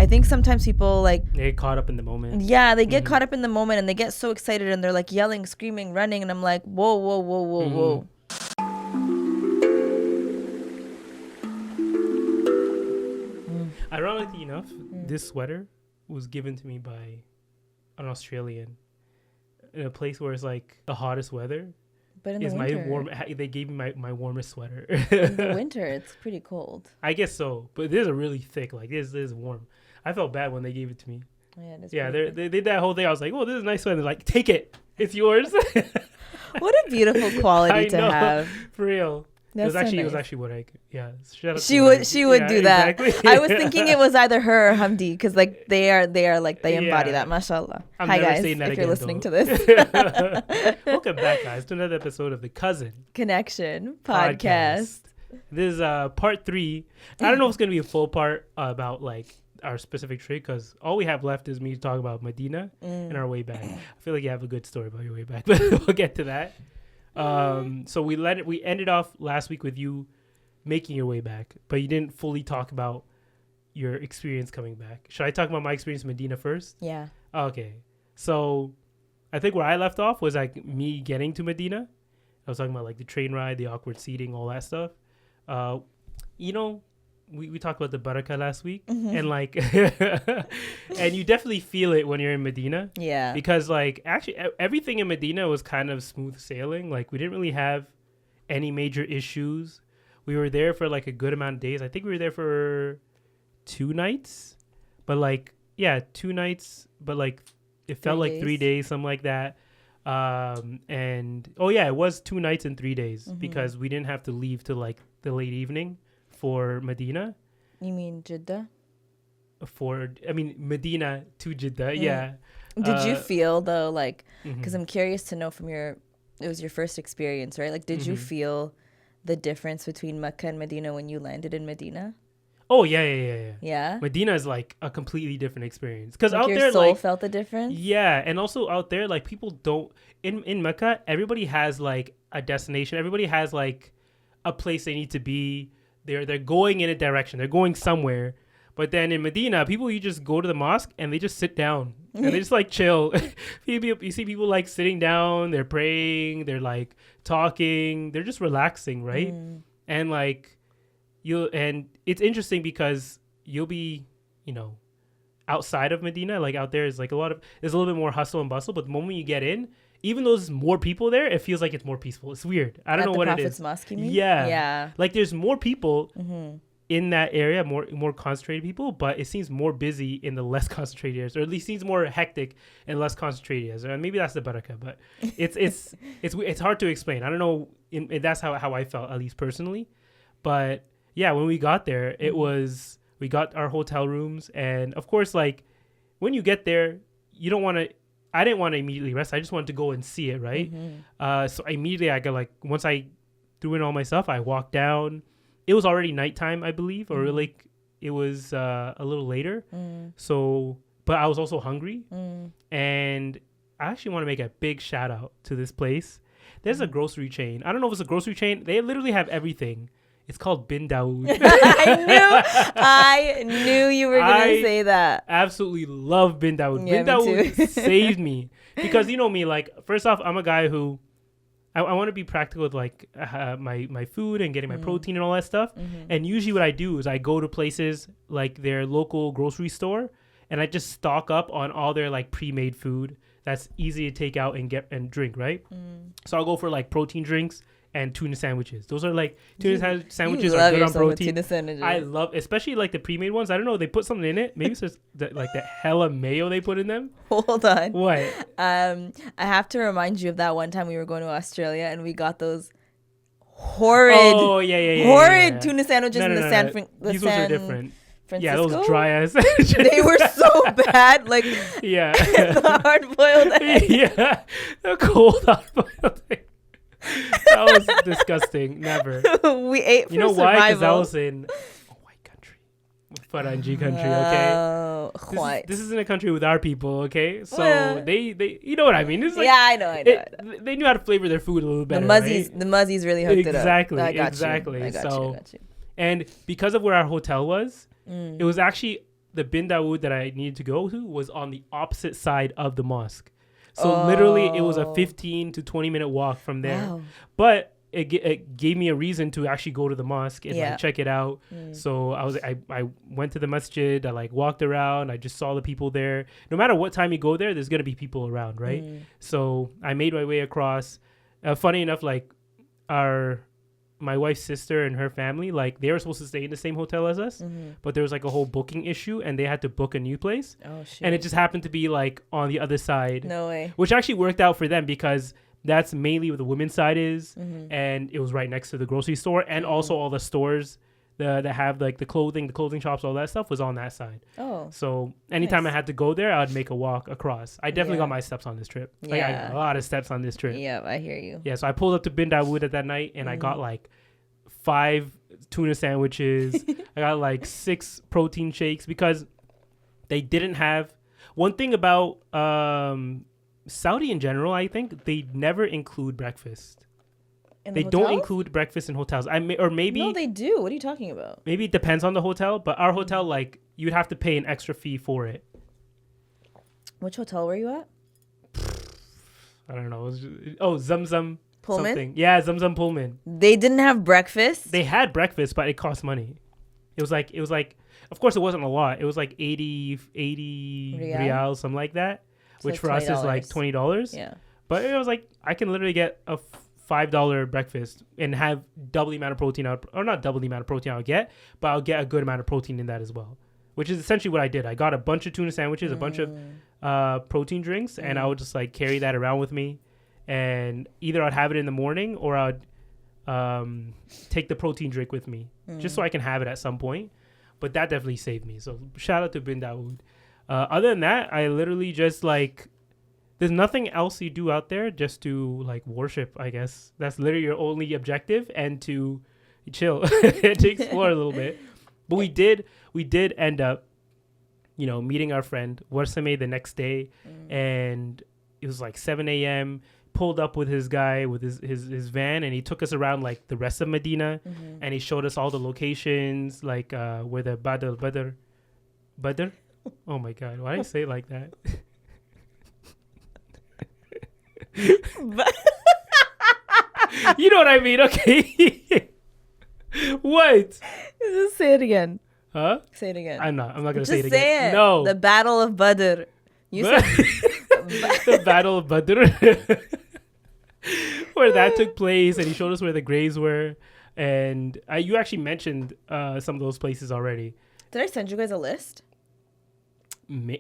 think sometimes people like they get caught up in the moment. Yeah, they get caught up in the moment and they get so excited and they're like yelling, screaming, running, and I'm like, whoa, whoa, whoa, whoa, whoa. Ironically enough, this sweater was given to me by an Australian in a place where it's like the hottest weather. But in is the winter, they gave me my warmest sweater. in the winter, it's pretty cold. I guess so, but this is really thick. Like this is warm. I felt bad when they gave it to me. Yeah, they did that whole thing. I was like, oh, this is a nice sweater. They're like, take it, it's yours. What a beautiful quality to have. For real. That's It was actually what I shout out she to would her. she would do that. Exactly. I was thinking it was either her or Hamdi because like they are like they embody that. Mashallah. Hi guys, if you're listening to this. Welcome back, guys, to another episode of the Cousin Connection podcast. This is part 3. I don't know if it's gonna be a full part about like our specific trip because all we have left is me to talk about Madina and our way back. I feel like you have a good story about your way back, but we'll get to that. So we ended off last week with you making your way back, but you didn't fully talk about your experience coming back. Should I talk about my experience in Medina first? Yeah. Okay. So I think where I left off was like me getting to Medina. I was talking about like the train ride, the awkward seating, all that stuff. We talked about the Barakah last week and like and you definitely feel it when you're in Medina. Yeah. Because like actually everything in Medina was kind of smooth sailing. Like we didn't really have any major issues. We were there for like a good amount of days. I think we were there for 2 nights. But like 2 nights, but like it felt like 3 days, something like that. It was 2 nights and 3 days because we didn't have to leave till like the late evening for Medina. You mean Jeddah? Medina to Jeddah, yeah. Did you feel though, like, because I'm curious to know from it was your first experience, right? Like, did you feel the difference between Mecca and Medina when you landed in Medina? Oh, yeah. Yeah? Medina is like a completely different experience. Because like out your there, soul like, felt the difference? Yeah, and also out there, like, people don't, in Mecca, everybody has like a destination. Everybody has like a place they need to be. They're going in a direction. They're going somewhere. But then in Medina, you just go to the mosque and they just sit down and they just like chill. You see people like sitting down, they're praying, they're like talking, they're just relaxing, right? And like it's interesting because you'll be, outside of Medina, like out there is like there's a little bit more hustle and bustle. But the moment you get in, even though there's more people there, it feels like it's more peaceful. It's weird. I don't know what it is. Prophet's Mosque, you mean? Yeah. Like there's more people in that area, more concentrated people, but it seems more busy in the less concentrated areas, or at least seems more hectic and less concentrated areas. Or maybe that's the Barakah, but it's hard to explain. I don't know. That's how I felt, at least personally. But yeah, when we got there, we got our hotel rooms, and of course, like when you get there, you don't want to. I didn't want to immediately rest. I just wanted to go and see it, right? So immediately I got like, once I threw in all my stuff, I walked down. It was already nighttime, I believe, or like it was a little later. So, but I was also hungry. And I actually want to make a big shout out to this place. There's a grocery chain. I don't know if it's a grocery chain. They literally have everything. It's called Bin Dawood. I knew you were going to say that. Absolutely love Bin Dawood. Yeah, Bin Dawood saved me. Because you know me, like, first off, I'm a guy who, I want to be practical with like my food and getting my protein and all that stuff. And usually what I do is I go to places like their local grocery store and I just stock up on all their like pre-made food that's easy to take out and get and drink, right? So I'll go for like protein drinks and tuna sandwiches. Those are like sandwiches are good on protein. Tuna sandwiches. I love, especially like the pre-made ones. I don't know, they put something in it. Maybe it's just like the hella mayo they put in them. Hold on. What? I have to remind you of that one time we were going to Australia and we got those horrid tuna sandwiches in the These ones are different. Francisco? Yeah, those dry ass sandwiches. They were so bad. Like, yeah. The hard boiled egg. Yeah. The cold hard boiled egg. That was disgusting. Never. We ate for survival. You know why? Because that was in a white country. Faranji country, okay? This isn't a country with our people, okay? So they you know what I mean? It's like, yeah, I know. They knew how to flavor their food a little better, The Muzzies really hooked it up. Exactly. I got you. And because of where our hotel was, it was actually the bin Dawood that I needed to go to was on the opposite side of the mosque. So literally it was a 15 to 20 minute walk from there. Wow. But it gave me a reason to actually go to the mosque and like check it out. So I went to the masjid. I like walked around. I just saw the people there. No matter what time you go there, there's gonna be people around, right? So I made my way across. Funny enough, like my wife's sister and her family, like they were supposed to stay in the same hotel as us, but there was like a whole booking issue and they had to book a new place. Oh shit. And it just happened to be like on the other side. No way. Which actually worked out for them because that's mainly where the women's side is, and it was right next to the grocery store, and also all the stores that have like the clothing shops, all that stuff was on that side. Oh. So anytime I had to go there, I'd make a walk across. I definitely got my steps on this trip. Like I got a lot of steps on this trip. Yeah, I hear you. Yeah, so I pulled up to Bin Dawood at that night, and I got like 5 tuna sandwiches. I got like 6 protein shakes because they didn't have one thing about Saudi in general. I think they never include breakfast. They don't include breakfast in hotels. Maybe no, they do. What are you talking about? Maybe it depends on the hotel, but our hotel, like, you'd have to pay an extra fee for it. Which hotel were you at? I don't know. It was Zam Zam Pullman? something. Yeah, Zam Zam Pullman. They didn't have breakfast? They had breakfast, but it cost money. It was like, of course it wasn't a lot. It was like 80 Riyal, something like that, which like for us is like $20. Yeah. But it was like, I can literally get a $5 breakfast and have double the amount of protein or not double the amount of protein I'll get, but I'll get a good amount of protein in that as well, which is essentially what I did. I got a bunch of tuna sandwiches, a bunch of protein drinks, and I would just like carry that around with me, and either I'd have it in the morning or I'd take the protein drink with me just so I can have it at some point. But that definitely saved me. So shout out to Bin Dawood. Other than that, I literally just like, there's nothing else you do out there just to like worship, I guess. That's literally your only objective, and to chill and to explore a little bit. But we did end up, meeting our friend Warsame the next day, and it was like 7 a.m. Pulled up with his guy with his van, and he took us around like the rest of Madina, and he showed us all the locations, like where the Badr. Oh my God, why did I say it like that? You know what I mean? Okay. What? Just say it again. Huh? Say it again. I'm not gonna Just say it again. Say it. No. The Battle of Badr. You said the Battle of Badr. Where that took place, and he showed us where the graves were, and you actually mentioned some of those places already. Did I send you guys a list?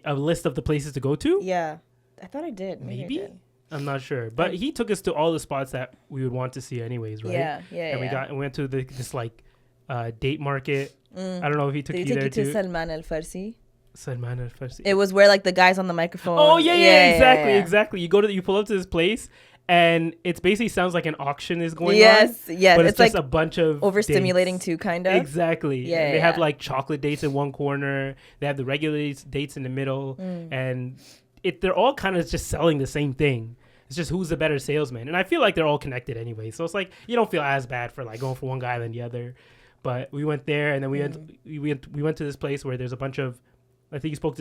A list of the places to go to? Yeah, I thought I did. Maybe I did. I'm not sure, but he took us to all the spots that we would want to see anyways, right? Yeah. And we went to this like date market. I don't know if he took you there too. To Salman Al-Farsi? Salman Al-Farsi. It was where like the guys on the microphone. Oh yeah, exactly. You pull up to this place, and it basically sounds like an auction is going on. Yes. But it's just like a bunch of overstimulating dates. too, kind of. Exactly. Yeah. And they have like chocolate dates in one corner. They have the regular dates in the middle, and they're all kind of just selling the same thing. It's just who's the better salesman, and I feel like they're all connected anyway. So it's like you don't feel as bad for like going for one guy than the other. But we went there, and then we went to this place where there's a bunch of, I think you spoke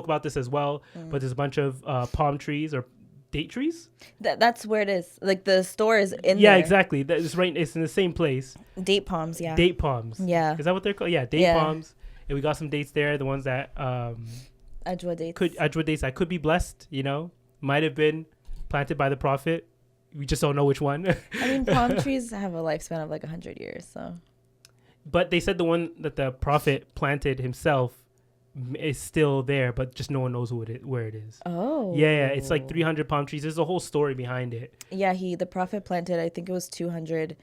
about this as well, but there's a bunch of palm trees or date trees. That's where it is. Like the store is in there. Yeah, exactly. It's in the same place. Date palms, yeah. Date palms. Yeah. Is that what they're called? Yeah, date palms. And we got some dates there. The ones that Ajwa dates. Ajwa dates that could be blessed. Might have been planted by the Prophet. We just don't know which one. I mean, palm trees have a lifespan of like 100 years, so. But they said the one that the Prophet planted himself is still there, but just no one knows where it is. Oh. Yeah, it's like 300 palm trees. There's a whole story behind it. Yeah, the Prophet planted, I think it was 200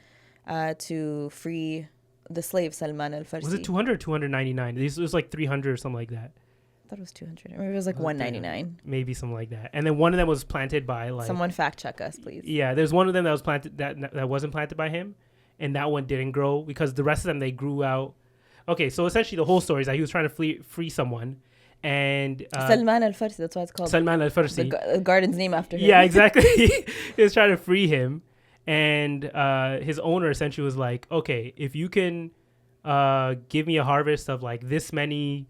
to free the slave Salman Al-Farsi. Was it 200 or 299? It was like 300 or something like that. I thought it was 200. Or maybe it was like 199. Maybe something like that. And then one of them was planted by like... Someone fact check us, please. Yeah, there's one of them that was planted that wasn't planted by him. And that one didn't grow because the rest of them, they grew out. Okay, so essentially the whole story is that he was trying to free someone. And Salman Al-Farsi, that's why it's called. Salman Al-Farsi. The garden's name after him. Yeah, exactly. He was trying to free him. And his owner essentially was like, okay, if you can give me a harvest of like this many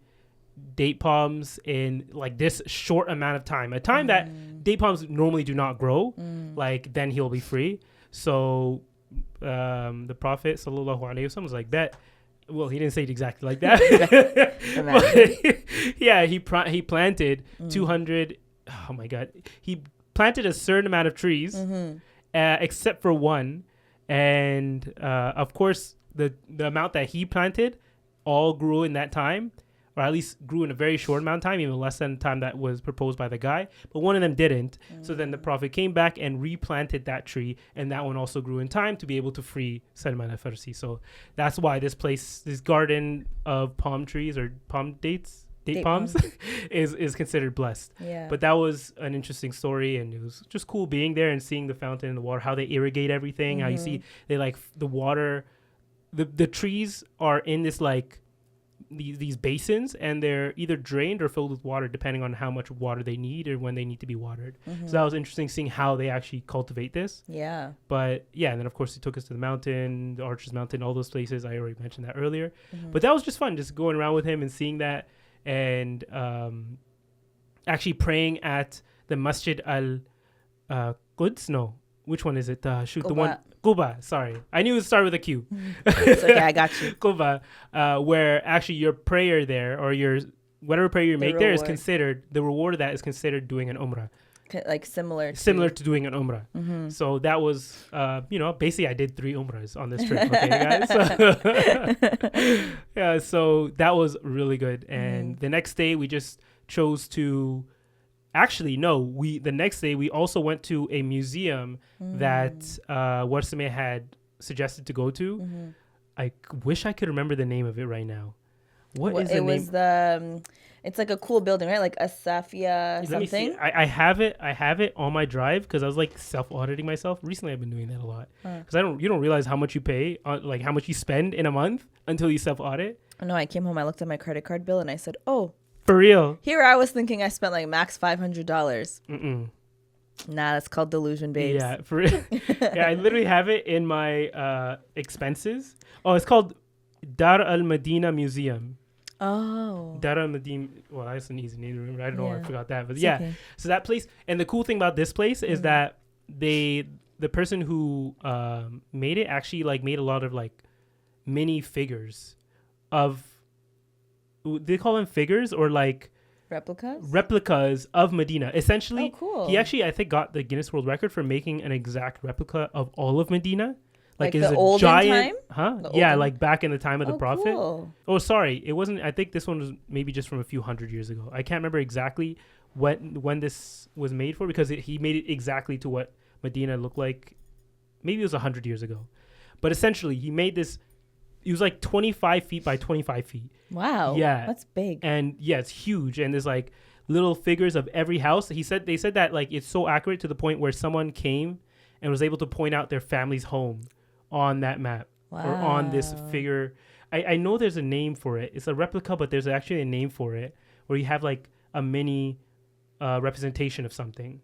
date palms in like this short amount of time, a time that date palms normally do not grow, like then he'll be free. So the Prophet sallallahu alaihi wasallam was like, bet. Well, he didn't say it exactly like that. But, yeah, he planted 200. Oh my God, he planted a certain amount of trees, except for one, and of course the amount that he planted all grew in that time, or at least grew in a very short amount of time, even less than the time that was proposed by the guy. But one of them didn't. So then the Prophet came back and replanted that tree, and that one also grew in time to be able to free Salman Al-Farsi. So that's why this place, this garden of palm trees or date palms, is considered blessed. Yeah. But that was an interesting story, and it was just cool being there and seeing the fountain and the water, how they irrigate everything, how you see they like the water, the trees are in this like these basins, and they're either drained or filled with water depending on how much water they need or when they need to be watered. So that was interesting seeing how they actually cultivate this. Yeah. But yeah, and then of course he took us to the mountain, the Archers Mountain, all those places. I already mentioned that earlier. But that was just fun, just going around with him and seeing that, and actually praying at the Masjid Quds. No, which one is it? The one Quba, sorry. I knew it started with a Q. It's okay, I got you. Quba, where actually your prayer there, or your whatever prayer you make there, is considered, the reward of that is considered doing an Umrah. Like similar to doing an Umrah. So that was, basically I did 3 Umrahs on this trip, okay, guys? Yeah, so that was really good. And the next day we just chose to... Actually, no. The next day we also went to a museum that Warsame had suggested to go to. I wish I could remember the name of it right now. What is the name? It was it's like a cool building, right? Like Asafia something. I have it on my drive because I was like self-auditing myself. Recently, I've been doing that a lot because you don't realize how much you pay, like how much you spend in a month until you self-audit. No, I came home, I looked at my credit card bill, and I said, "Oh." For real. Here I was thinking I spent like max $500. Nah, that's called delusion, babes. Yeah, for real. Yeah, I literally have it in my expenses. Oh, it's called Dar Al-Madinah Museum. Oh. Dar Al-Madinah. Well, that's an easy name to remember. I don't know why I forgot that. But it's yeah. Okay. So that place, and the cool thing about this place is that the person who made it actually like made a lot of like mini figures of... They call them figures or like replicas of Medina. Essentially, he actually I think got the Guinness World Record for making an exact replica of all of Medina. Like it's a giant, like back in the time of the Prophet. Cool. Oh, sorry, it wasn't. I think this one was maybe just from a few hundred years ago. I can't remember exactly when this was made for, because he made it exactly to what Medina looked like. Maybe it was 100 years ago, but essentially he made this. It was like 25 feet by 25 feet. Wow. Yeah. That's big. And yeah, it's huge. And there's like little figures of every house. They said that like it's so accurate to the point where someone came and was able to point out their family's home on that map or on this figure. I know there's a name for it. It's a replica, but there's actually a name for it where you have like a mini representation of something.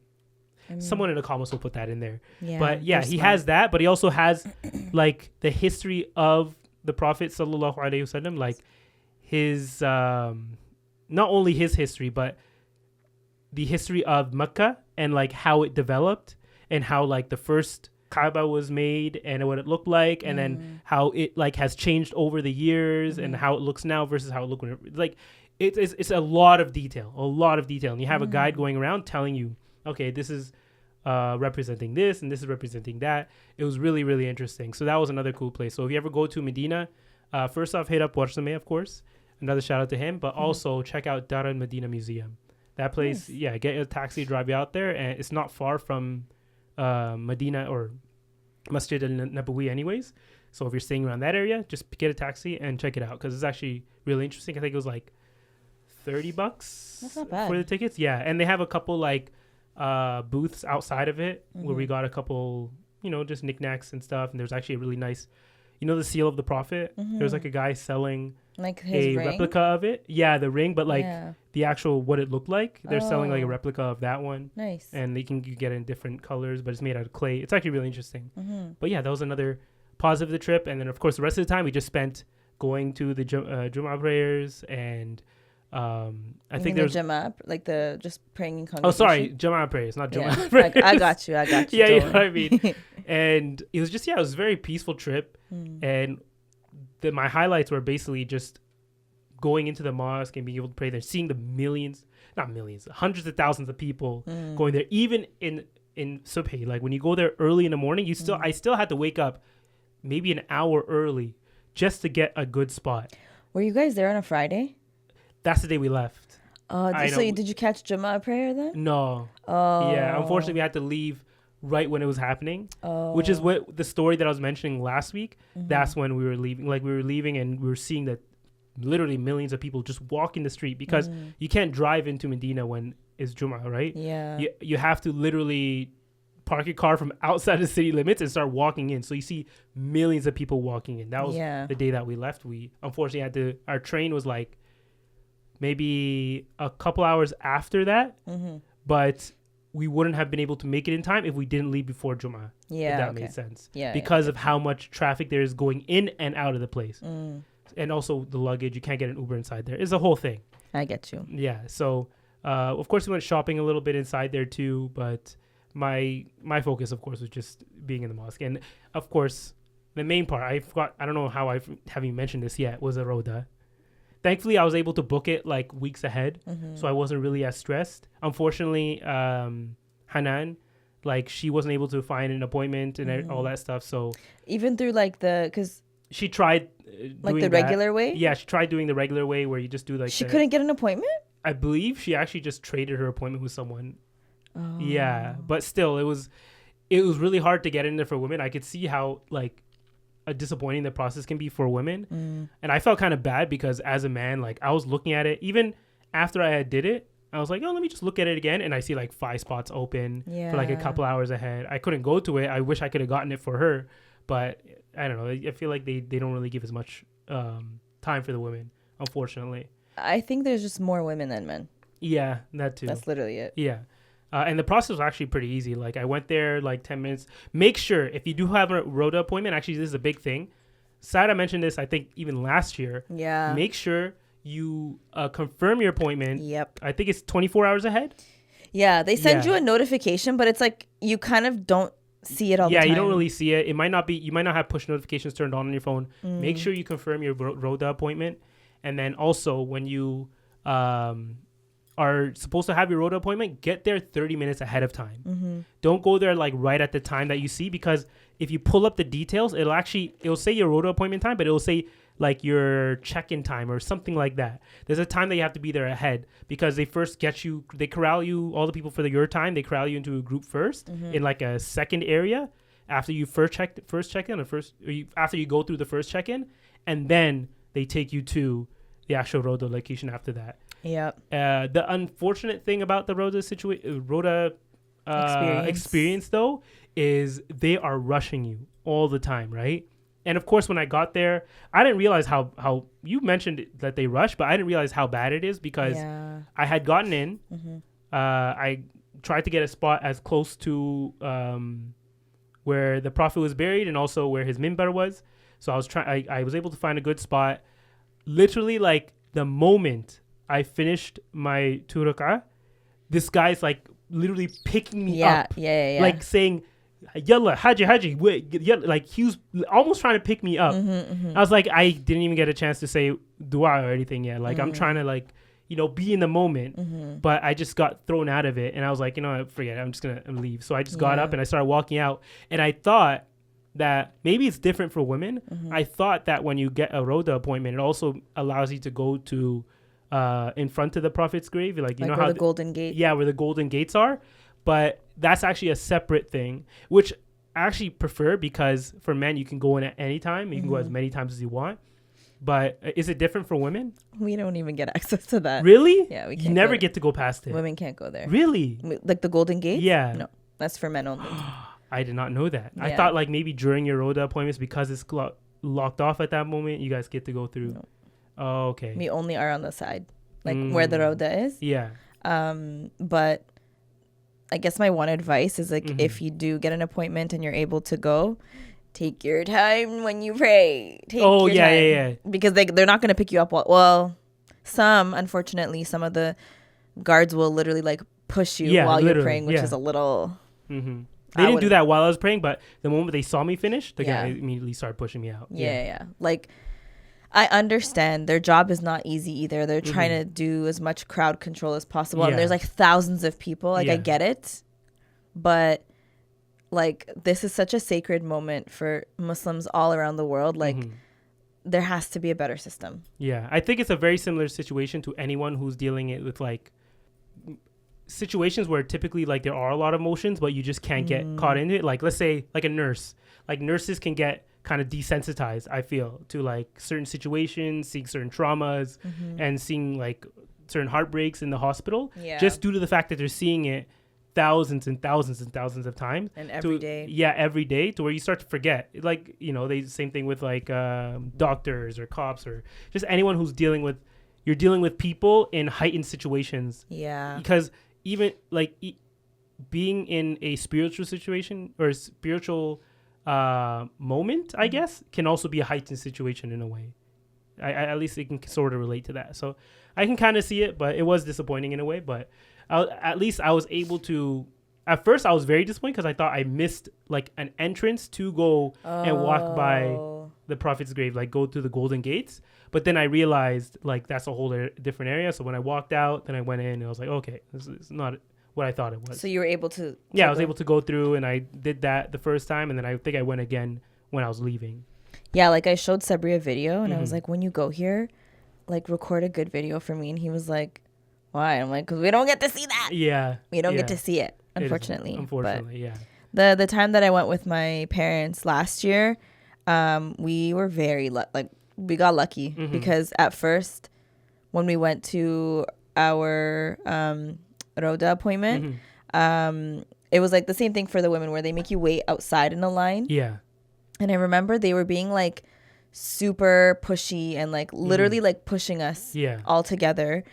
Someone in the comments will put that in there. Yeah, but yeah, he has that, but he also has like the history of the Prophet sallallahu alaihi wasallam, like his not only his history but the history of Mecca and like how it developed and how like the first Kaaba was made and what it looked like, and then how it like has changed over the years and how it looks now versus how it looked when like it's a lot of detail, and you have a guide going around telling you, okay, this is representing this and this is representing that. It was really, really interesting. So that was another cool place. So if you ever go to Medina, first off, hit up Warsame, of course. Another shout out to him, but also check out Dar al-Madinah Museum. That place, get a taxi, drive you out there, and it's not far from Medina or Masjid al-Nabawi anyways. So if you're staying around that area, just get a taxi and check it out because it's actually really interesting. I think it was like $30 That's not bad. for the tickets. Yeah, and they have a couple like booths outside of it where we got a couple, just knickknacks and stuff. And there's actually a really nice, the seal of the Prophet. There's like a guy selling like his ring? Replica of it. Yeah, the ring, but like the actual what it looked like. They're selling like a replica of that one. Nice. And you get it in different colors, but it's made out of clay. It's actually really interesting. But yeah, that was another positive of the trip. And then of course the rest of the time we just spent going to the Jum'ah prayers and I think there's Jama'ah, like the just praying in congregation. Oh, sorry, Jama'ah prayers, not Jama'ah Yeah. prayers. I got you. Yeah, you know what I mean. And it was just it was a very peaceful trip, and my highlights were basically just going into the mosque and being able to pray there, seeing the hundreds of thousands of people going there, even in Subhi. Like when you go there early in the morning, I still had to wake up maybe an hour early just to get a good spot. Were you guys there on a Friday? That's the day we left. Did you catch Jama'ah prayer then? No. Oh. Yeah, unfortunately we had to leave right when it was happening, which is what the story that I was mentioning last week. That's when we were leaving. Like we were leaving and we were seeing that literally millions of people just walking the street, because you can't drive into Medina when it's Jummah, right? Yeah. You have to literally park your car from outside the city limits and start walking in. So you see millions of people walking in. That was the day that we left. We unfortunately our train was like maybe a couple hours after that, but we wouldn't have been able to make it in time if we didn't leave before Jummah. Yeah. If that made sense. Yeah. Because of how much traffic there is going in and out of the place. And also the luggage, you can't get an Uber inside there. It's a whole thing. I get you. Yeah. So, of course, we went shopping a little bit inside there too, but my focus, of course, was just being in the mosque. And of course, the main part, I don't know how I haven't mentioned this yet, was a Rawdah. Thankfully, I was able to book it like weeks ahead, so I wasn't really as stressed. Unfortunately, Hanan, like she wasn't able to find an appointment and all that stuff. So even through like because she tried like doing the regular that. way. Yeah, she tried doing the regular way where you just do like. She couldn't get an appointment. I believe she actually just traded her appointment with someone. Oh. Yeah, but still, it was really hard to get in there for women. I could see how like disappointing the process can be for women, and I felt kind of bad because as a man, like I was looking at it even after I had did it. I was like, oh, let me just look at it again, and I see like 5 spots open for like a couple hours ahead. I couldn't go to it. I wish I could have gotten it for her, but I don't know. I feel like they don't really give as much time for the women, unfortunately. I think there's just more women than men. Yeah, that too. That's literally it. Yeah. And the process was actually pretty easy. Like I went there like 10 minutes. Make sure if you do have a Rawdah appointment, actually this is a big thing. Sara mentioned this, I think even last year. Yeah. Make sure you confirm your appointment. Yep. I think it's 24 hours ahead. Yeah. They send you a notification, but it's like you kind of don't see it all the time. Yeah, you don't really see it. You might not have push notifications turned on your phone. Make sure you confirm your Rawdah appointment. And then also when you are supposed to have your Rawdah appointment, get there 30 minutes ahead of time. Don't go there like right at the time that you see, because if you pull up the details, it'll say your Rawdah appointment time, but it'll say like your check-in time or something like that. There's a time that you have to be there ahead, because they first they corral you, all the people for your time, they corral you into a group first in like a second area after you first check-in after you go through the first check-in, and then they take you to the actual Rawdah location after that. Yeah. The unfortunate thing about the Rawdah experience though is they are rushing you all the time, right? And of course, when I got there, I didn't realize how you mentioned that they rush, but I didn't realize how bad it is, because I had gotten in. I tried to get a spot as close to where the Prophet was buried and also where his minbar was. So I was able to find a good spot. Literally, like the moment I finished my 2 rak'ah, this guy's like literally picking me up. Like saying, Yalla, Hajj, wait, like he was almost trying to pick me up. I was like, I didn't even get a chance to say dua or anything yet. Like I'm trying to like, be in the moment, but I just got thrown out of it. And I was like, forget it. I'm just going to leave. So I just got up and I started walking out, and I thought that maybe it's different for women. I thought that when you get a Rawdah appointment, it also allows you to go to in front of the Prophet's grave, like you know how the Golden Gate. Yeah, where the Golden Gates are. But that's actually a separate thing, which I actually prefer, because for men you can go in at any time. You can go as many times as you want. But is it different for women? We don't even get access to that. Really? Yeah, we can't. You never get to go past it. Women can't go there. Really? Like the Golden Gate? Yeah. No, that's for men only. I did not know that. Yeah. I thought like maybe during your Rawdah appointments, because it's locked off at that moment, you guys get to go through. No. Oh, okay. We only are on the side, like where the Rawdah is. Yeah. But I guess my one advice is like, if you do get an appointment and you're able to go, take your time when you pray. Take your time. Yeah. Because they're not going to pick you up. Well, Unfortunately, some of the guards will literally like push you while you're praying, which is a little. Mm-hmm. They didn't do that while I was praying, but the moment they saw me finish, the guy immediately started pushing me out. Yeah. Like, I understand their job is not easy either. They're trying to do as much crowd control as possible. And there's like thousands of people. Like, I get it. But like, this is such a sacred moment for Muslims all around the world. Like, there has to be a better system. Yeah. I think it's a very similar situation to anyone who's dealing it with like situations where typically like there are a lot of emotions, but you just can't get caught into it. Like, let's say like a nurse. Like, nurses can get kind of desensitized, I feel, to like certain situations, seeing certain traumas and seeing like certain heartbreaks in the hospital, just due to the fact that they're seeing it thousands and thousands and thousands of times and every day. Every day, to where you start to forget. Like, you know, they same thing with like doctors or cops or just anyone who's dealing with people in heightened situations. Because even like being in a spiritual situation or a spiritual moment, I guess, can also be a heightened situation in a way. I at least it can sort of relate to that. So I can kind of see it, but it was disappointing in a way. But at least I was able to. At first, I was very disappointed because I thought I missed like an entrance to go and walk by the Prophet's grave, like go to the Golden Gates. But then I realized like that's a whole different area. So when I walked out, then I went in and I was like, okay, this is not what I thought it was. So you were able to... Yeah, I was able to go through, and I did that the first time, and then I think I went again when I was leaving. Yeah, like I showed Sabri a video, and I was like, when you go here, like record a good video for me. And he was like, why? I'm like, because we don't get to see that. Yeah. We don't get to see it, unfortunately. Unfortunately, but the time that I went with my parents last year, we were very, we got lucky because at first, when we went to our... Rawdah appointment, it was like the same thing for the women where they make you wait outside in a line. And I remember they were being like super pushy and like literally like pushing us all together.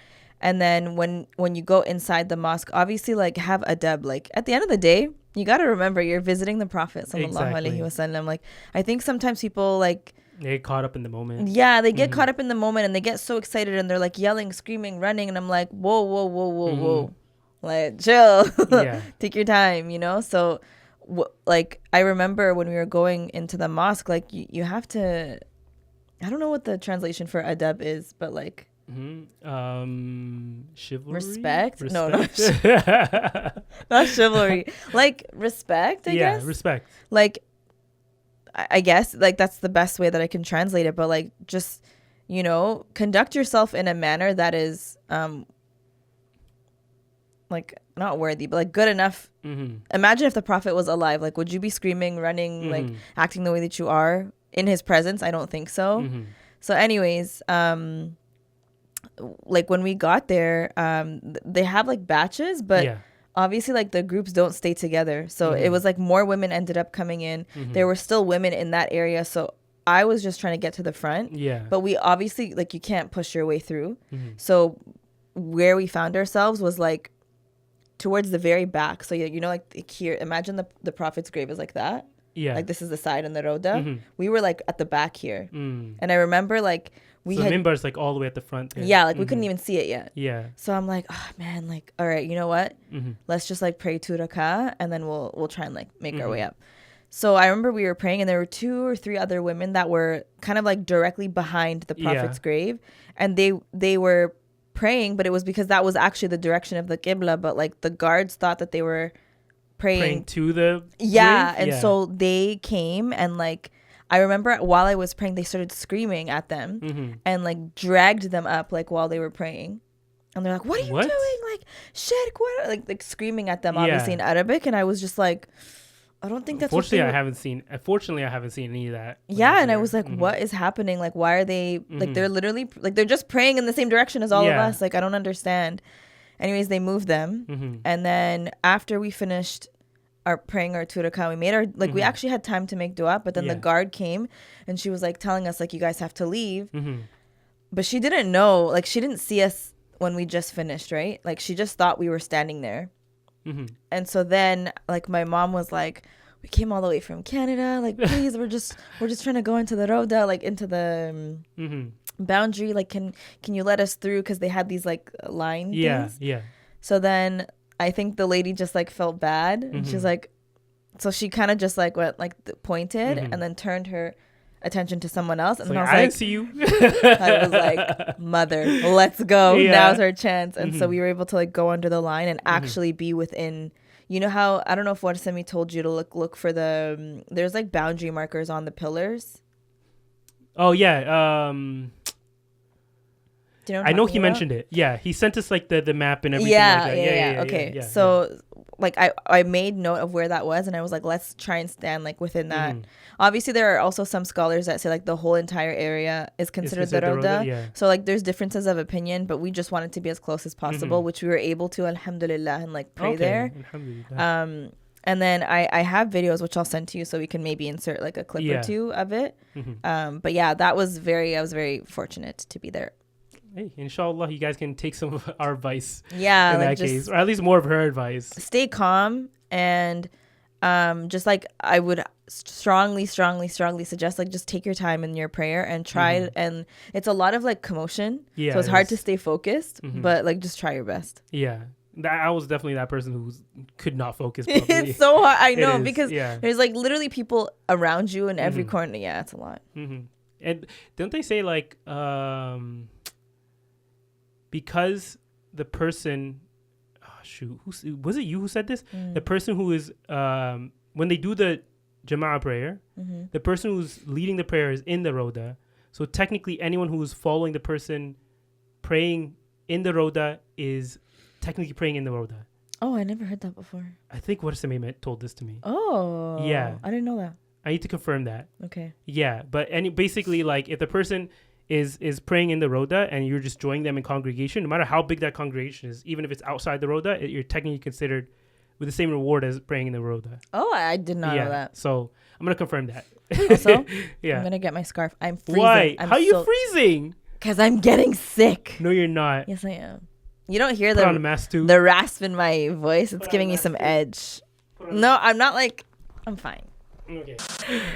And then when you go inside the mosque, obviously like have adab. Like at the end of the day, you got to remember you're visiting the Prophet sallallahu alaihi wasallam. Like I think sometimes people like they get caught up in the moment. Yeah, they get caught up in the moment and they get so excited and they're like yelling, screaming, running, and I'm like, whoa. Like, chill. Take your time, you know? So, like, I remember when we were going into the mosque, like, you have to... I don't know what the translation for adab is, but, like... Chivalry? Respect? No. Not chivalry. Like, respect, I guess? Yeah, respect. Like, I guess, like, that's the best way that I can translate it. But, like, just, you know, conduct yourself in a manner that is... like not worthy, but like good enough. Imagine if the Prophet was alive. Like, would you be screaming, running, like acting the way that you are in his presence? I don't think so. So anyways, like when we got there, they have like batches, but obviously like the groups don't stay together. So it was like more women ended up coming in. There were still women in that area. So I was just trying to get to the front. But we obviously like you can't push your way through. So where we found ourselves was like towards the very back. So you know, like here, imagine the Prophet's grave is like that. Like this is the side in the Rawdah. We were like at the back here. And I remember like the minbar's like all the way at the front there. Yeah, like we couldn't even see it yet. So I'm like, oh man, like all right, you know what? Let's just like pray 2 rak'ah and then we'll try and like make our way up. So I remember we were praying and there were 2 or 3 other women that were kind of like directly behind the Prophet's grave, and they were praying, but it was because that was actually the direction of the qibla, but like the guards thought that they were praying to the grave. So they came and like I remember while I was praying they started screaming at them and like dragged them up like while they were praying, and they're like, what are you doing, like shirk, what, like screaming at them obviously in Arabic, and I was just like, I don't think that's Unfortunately, I haven't seen any of that. And I was like, what is happening? Like, why are they, like, they're literally, like, they're just praying in the same direction as all of us. Like, I don't understand. Anyways, they moved them. And then after we finished praying our 2 rak'ah, we made our, like, we actually had time to make dua, but then the guard came and she was, like, telling us, like, you guys have to leave. But she didn't know, like, she didn't see us when we just finished, right? Like, she just thought we were standing there. And so then like my mom was like, we came all the way from Canada, like please, we're just trying to go into the Rawdah, like into the boundary, like can you let us through, because they had these like line things. So then I think the lady just like felt bad, and she's like, so she kind of just like went like pointed and then turned her attention to someone else, and then I didn't see you. I was like, mother, let's go. Now's our chance. And so we were able to like go under the line and actually be within. You know how, I don't know if Warsami told you to look for the there's like boundary markers on the pillars. Oh yeah. Do you know what I know he mentioned it. Yeah, he sent us like the map and everything. Yeah. Okay, so like I made note of where that was, and I was like, let's try and stand like within that. Obviously, there are also some scholars that say like the whole entire area is considered the Rawdah. So like there's differences of opinion, but we just wanted to be as close as possible, which we were able to, alhamdulillah, and like pray there. And then I have videos which I'll send to you, so we can maybe insert like a clip or two of it. But yeah, I was very fortunate to be there. Hey, inshallah, you guys can take some of our advice. Yeah, in like that case, or at least more of her advice. Stay calm, and just like I would strongly suggest, like just take your time in your prayer and try. And it's a lot of like commotion, so it's hard to stay focused. But like just try your best. Yeah. I was definitely that person who could not focus properly. It's so hard. I know, because there's like literally people around you in every corner. Yeah, it's a lot. And don't they say like because the person, was it you who said this? The person who is when they do the Jama'ah prayer, the person who's leading the prayer is in the Rawdah. So technically anyone who's following the person praying in the Rawdah is technically praying in the Rawdah. Oh, I never heard that before. I think Warsami told this to me. Oh. Yeah. I didn't know that. I need to confirm that. Okay. Yeah, but basically like if the person is praying in the Rawdah and you're just joining them in congregation, no matter how big that congregation is, even if it's outside the Rawdah, you're technically considered with the same reward as praying in the Rawdah. Oh, I did not know that. So I'm going to confirm that. Also, I'm going to get my scarf. I'm freezing. Why? How are you freezing? Because I'm getting sick. No, you're not. Yes, I am. You don't hear Put on a mask too. the rasp in my voice. It's giving me some edge. No, I'm not like, I'm fine. Okay.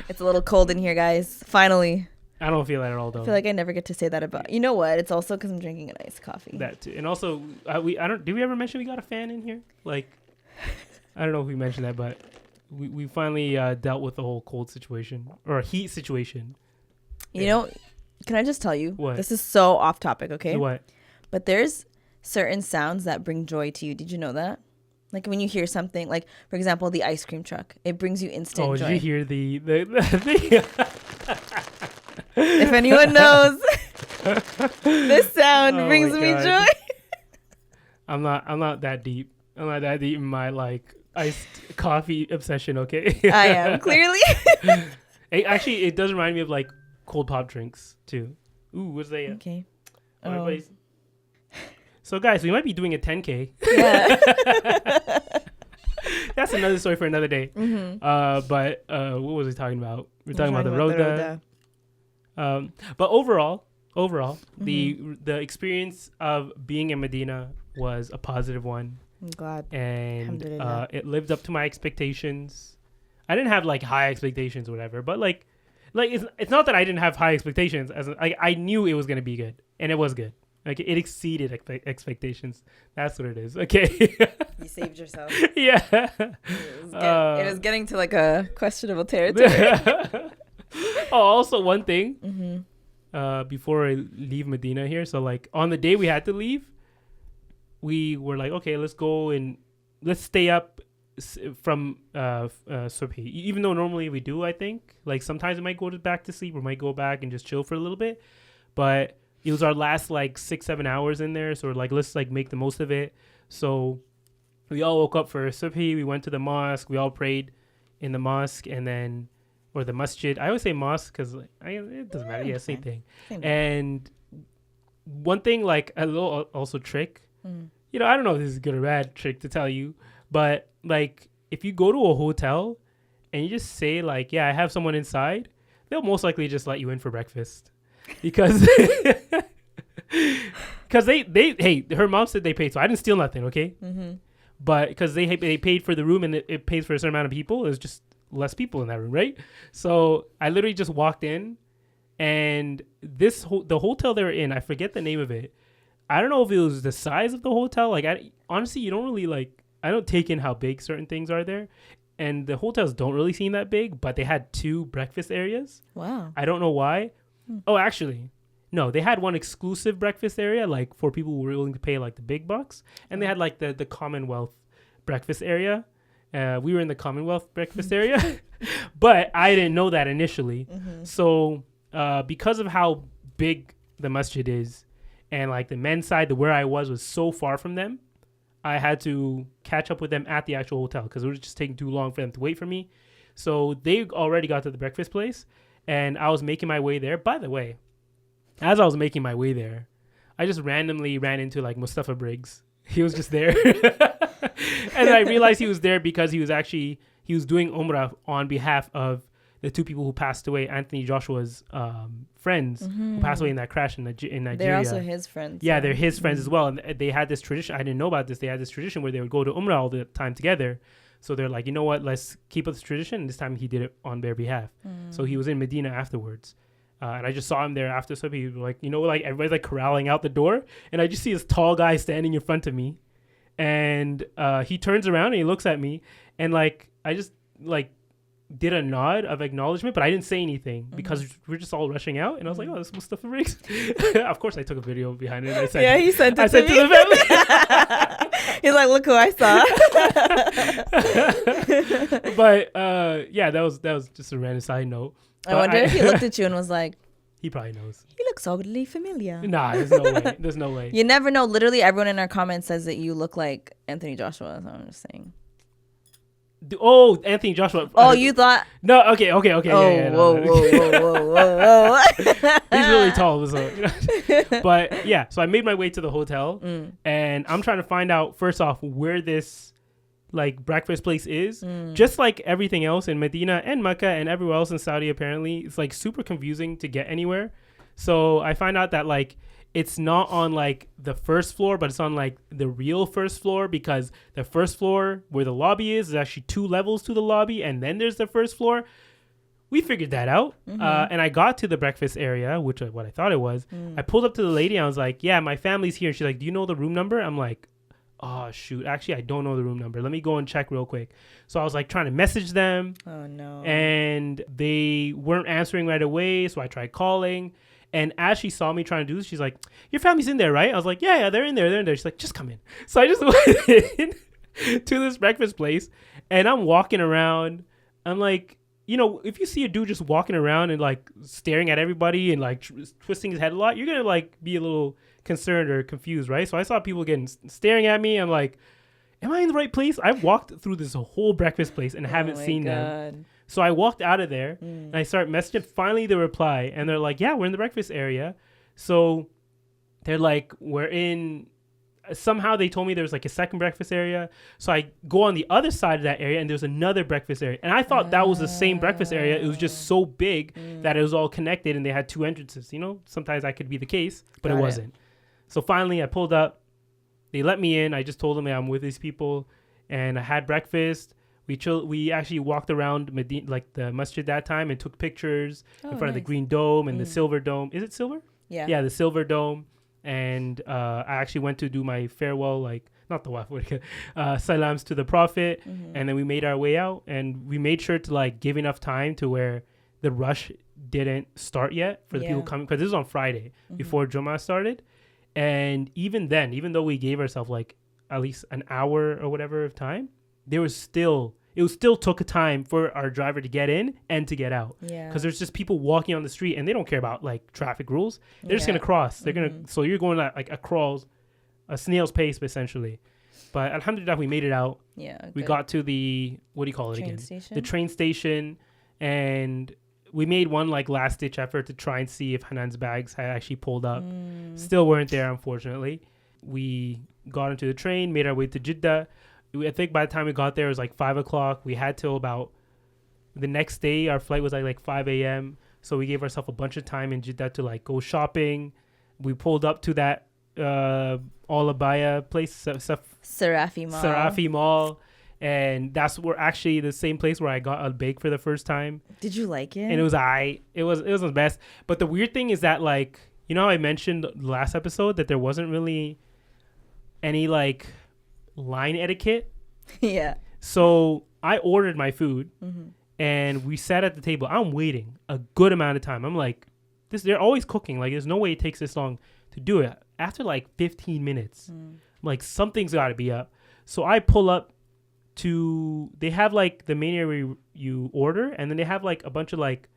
It's a little cold in here, guys. Finally. I don't feel that at all, though. I feel like I never get to say that about. You know what? It's also because I'm drinking an iced coffee. That too, and also did we ever mention we got a fan in here? Like, I don't know if we mentioned that, but we finally dealt with the whole cold situation or heat situation. You know, can I just tell you? What? This is so off topic, okay? What? But there's certain sounds that bring joy to you. Did you know that? Like when you hear something, like for example, the ice cream truck, it brings you instant joy. Oh, did you hear the If anyone knows, this sound brings me joy. I'm not that deep. I'm not that deep in my like iced coffee obsession. Okay. I am clearly. Actually, it does remind me of like cold pop drinks too. Ooh, what's that? Okay. So guys, we might be doing a 10K. Yeah. That's another story for another day. But what was we talking about? We're talking about the Rawdah. But overall, the experience of being in Medina was a positive one. I'm glad. And it lived up to my expectations. I didn't have like high expectations or whatever, but like it's not that I didn't have high expectations. I knew it was gonna be good, and it was good. Like it exceeded expectations. That's what it is. Okay. You saved yourself. Yeah. It was getting to like a questionable territory. Also one thing. Before I leave Medina here, so like on the day we had to leave, we were like, okay, let's go and let's stay up from Subhi. Even though normally we do, I think like sometimes we might go back to sleep or might go back and just chill for a little bit, but it was our last like 6-7 hours in there, so we're like, let's like make the most of it. So we all woke up for Subhi. We went to the mosque. We all prayed in the mosque, and then or the masjid. I always say mosque because it doesn't matter. Yeah, same thing. And one thing, like a little also trick. You know, I don't know if this is a good or bad trick to tell you, but like if you go to a hotel and you just say like, yeah, I have someone inside, they'll most likely just let you in for breakfast. Because her mom said they paid, so I didn't steal nothing, okay? But because they paid for the room and it pays for a certain amount of people, there's just less people in that room, right? So I literally just walked in And the hotel they were in, I forget the name of it. I don't know if it was the size of the hotel. Like, honestly, you don't really like. I don't take in how big certain things are there, and the hotels don't really seem that big. But they had 2 breakfast areas. Wow. I don't know why. Oh, actually, no. They had one exclusive breakfast area, like for people who were willing to pay like the big bucks, and they had like the Commonwealth breakfast area. We were in the Commonwealth breakfast area, but I didn't know that initially. So because of how big the masjid is, and like the men's side, where I was so far from them, I had to catch up with them at the actual hotel because it was just taking too long for them to wait for me. So they already got to the breakfast place, and I was making my way there. By the way, as I was making my way there, I just randomly ran into like Mustafa Briggs. He was just there. And I realized he was there because he was doing Umrah on behalf of the 2 people who passed away, Anthony Joshua's friends who passed away in that crash in Nigeria. They're also his friends. Yeah, they're his friends as well. And they had this tradition. I didn't know about this. They had this tradition where they would go to Umrah all the time together. So they're like, you know what? Let's keep up this tradition. And this time he did it on their behalf. So he was in Medina afterwards. And I just saw him there after. So he was like, you know, like everybody's like corralling out the door. And I just see this tall guy standing in front of me. And he turns around and he looks at me. And like, I just like did a nod of acknowledgement, but I didn't say anything because we're just all rushing out. And I was like, oh, this is Mustafa Briggs. Of course, I took a video behind it. And I said, he sent it to the family. He's like, look who I saw. But yeah, that was just a random side note. I wonder if he looked at you and was like, he probably knows. You look so oddly familiar. Nah, there's no way. There's no way. You never know. Literally, everyone in our comments says that you look like Anthony Joshua. So I'm just saying. Oh, Anthony Joshua. Oh, you thought? No, okay. Oh, Yeah, whoa. He's really tall. So. But yeah, so I made my way to the hotel, and I'm trying to find out, first off, where this like breakfast place is. Just like everything else in Medina and Mecca and everywhere else in Saudi, apparently, it's like super confusing to get anywhere. So I find out that like it's not on like the first floor, but it's on like the real first floor, because the first floor where the lobby is actually 2 levels to the lobby, and then there's the first floor. We figured that out. And I got to the breakfast area, which what I thought it was. I pulled up to the lady and I was like, yeah, my family's here. She's like, do you know the room number? I'm like, oh shoot, actually I don't know the room number. Let me go and check real quick. So I was like trying to message them. Oh no. And they weren't answering right away. So I tried calling. And as she saw me trying to do this, she's like, your family's in there, right? I was like, yeah, they're in there. She's like, just come in. So I just went in to this breakfast place, and I'm walking around. I'm like, you know, if you see a dude just walking around and like staring at everybody and like twisting his head a lot, you're going to like be a little concerned or confused, right? So I saw people staring at me. I'm like, am I in the right place? I've walked through this whole breakfast place and haven't seen them. So I walked out of there and I start messaging. Finally, they reply and they're like, yeah, we're in the breakfast area. So they're like, we're in. Somehow they told me there was like a second breakfast area. So I go on the other side of that area and there's another breakfast area. And I thought that was the same breakfast area. It was just so big that it was all connected and they had 2 entrances. You know, sometimes that could be the case, but it wasn't. So finally I pulled up. They let me in. I just told them I'm with these people and I had breakfast. We actually walked around Medina, like the masjid that time, and took pictures in front of the green dome and the silver dome. Is it silver? Yeah. Yeah, the silver dome. And I actually went to do my farewell, like not the salams to the Prophet. And then we made our way out, and we made sure to like give enough time to where the rush didn't start yet for the people coming, because this was on Friday before Jummah started. And even then, even though we gave ourselves like at least an hour or whatever of time, it still took a time for our driver to get in and to get out. Yeah. Because there's just people walking on the street and they don't care about like traffic rules. They're just gonna cross. They're gonna. So you're going at like a snail's pace essentially. But alhamdulillah, we made it out. Yeah. We got to the, what do you call it again? Station? The train station, and we made one like last ditch effort to try and see if Hanan's bags had actually pulled up. Still weren't there, unfortunately. We got into the train, made our way to Jeddah. I think by the time we got there, it was like 5 o'clock. We had till about the next day. Our flight was like 5 a.m. So we gave ourselves a bunch of time in Jeddah to like go shopping. We pulled up to that Al-Abaya place, Sarafi Mall. Sarafi Mall. And that's where actually the same place where I got Baik for the first time. Did you like it? And it was it was the best. But the weird thing is that, like, you know, I mentioned last episode that there wasn't really any like line etiquette. Yeah. So I ordered my food and we sat at the table. I'm waiting a good amount of time. I'm like, they're always cooking. Like, there's no way it takes this long to do it. After like 15 minutes, I'm like, something's got to be up. So I pull up they have like the main area you order, and then they have like a bunch of like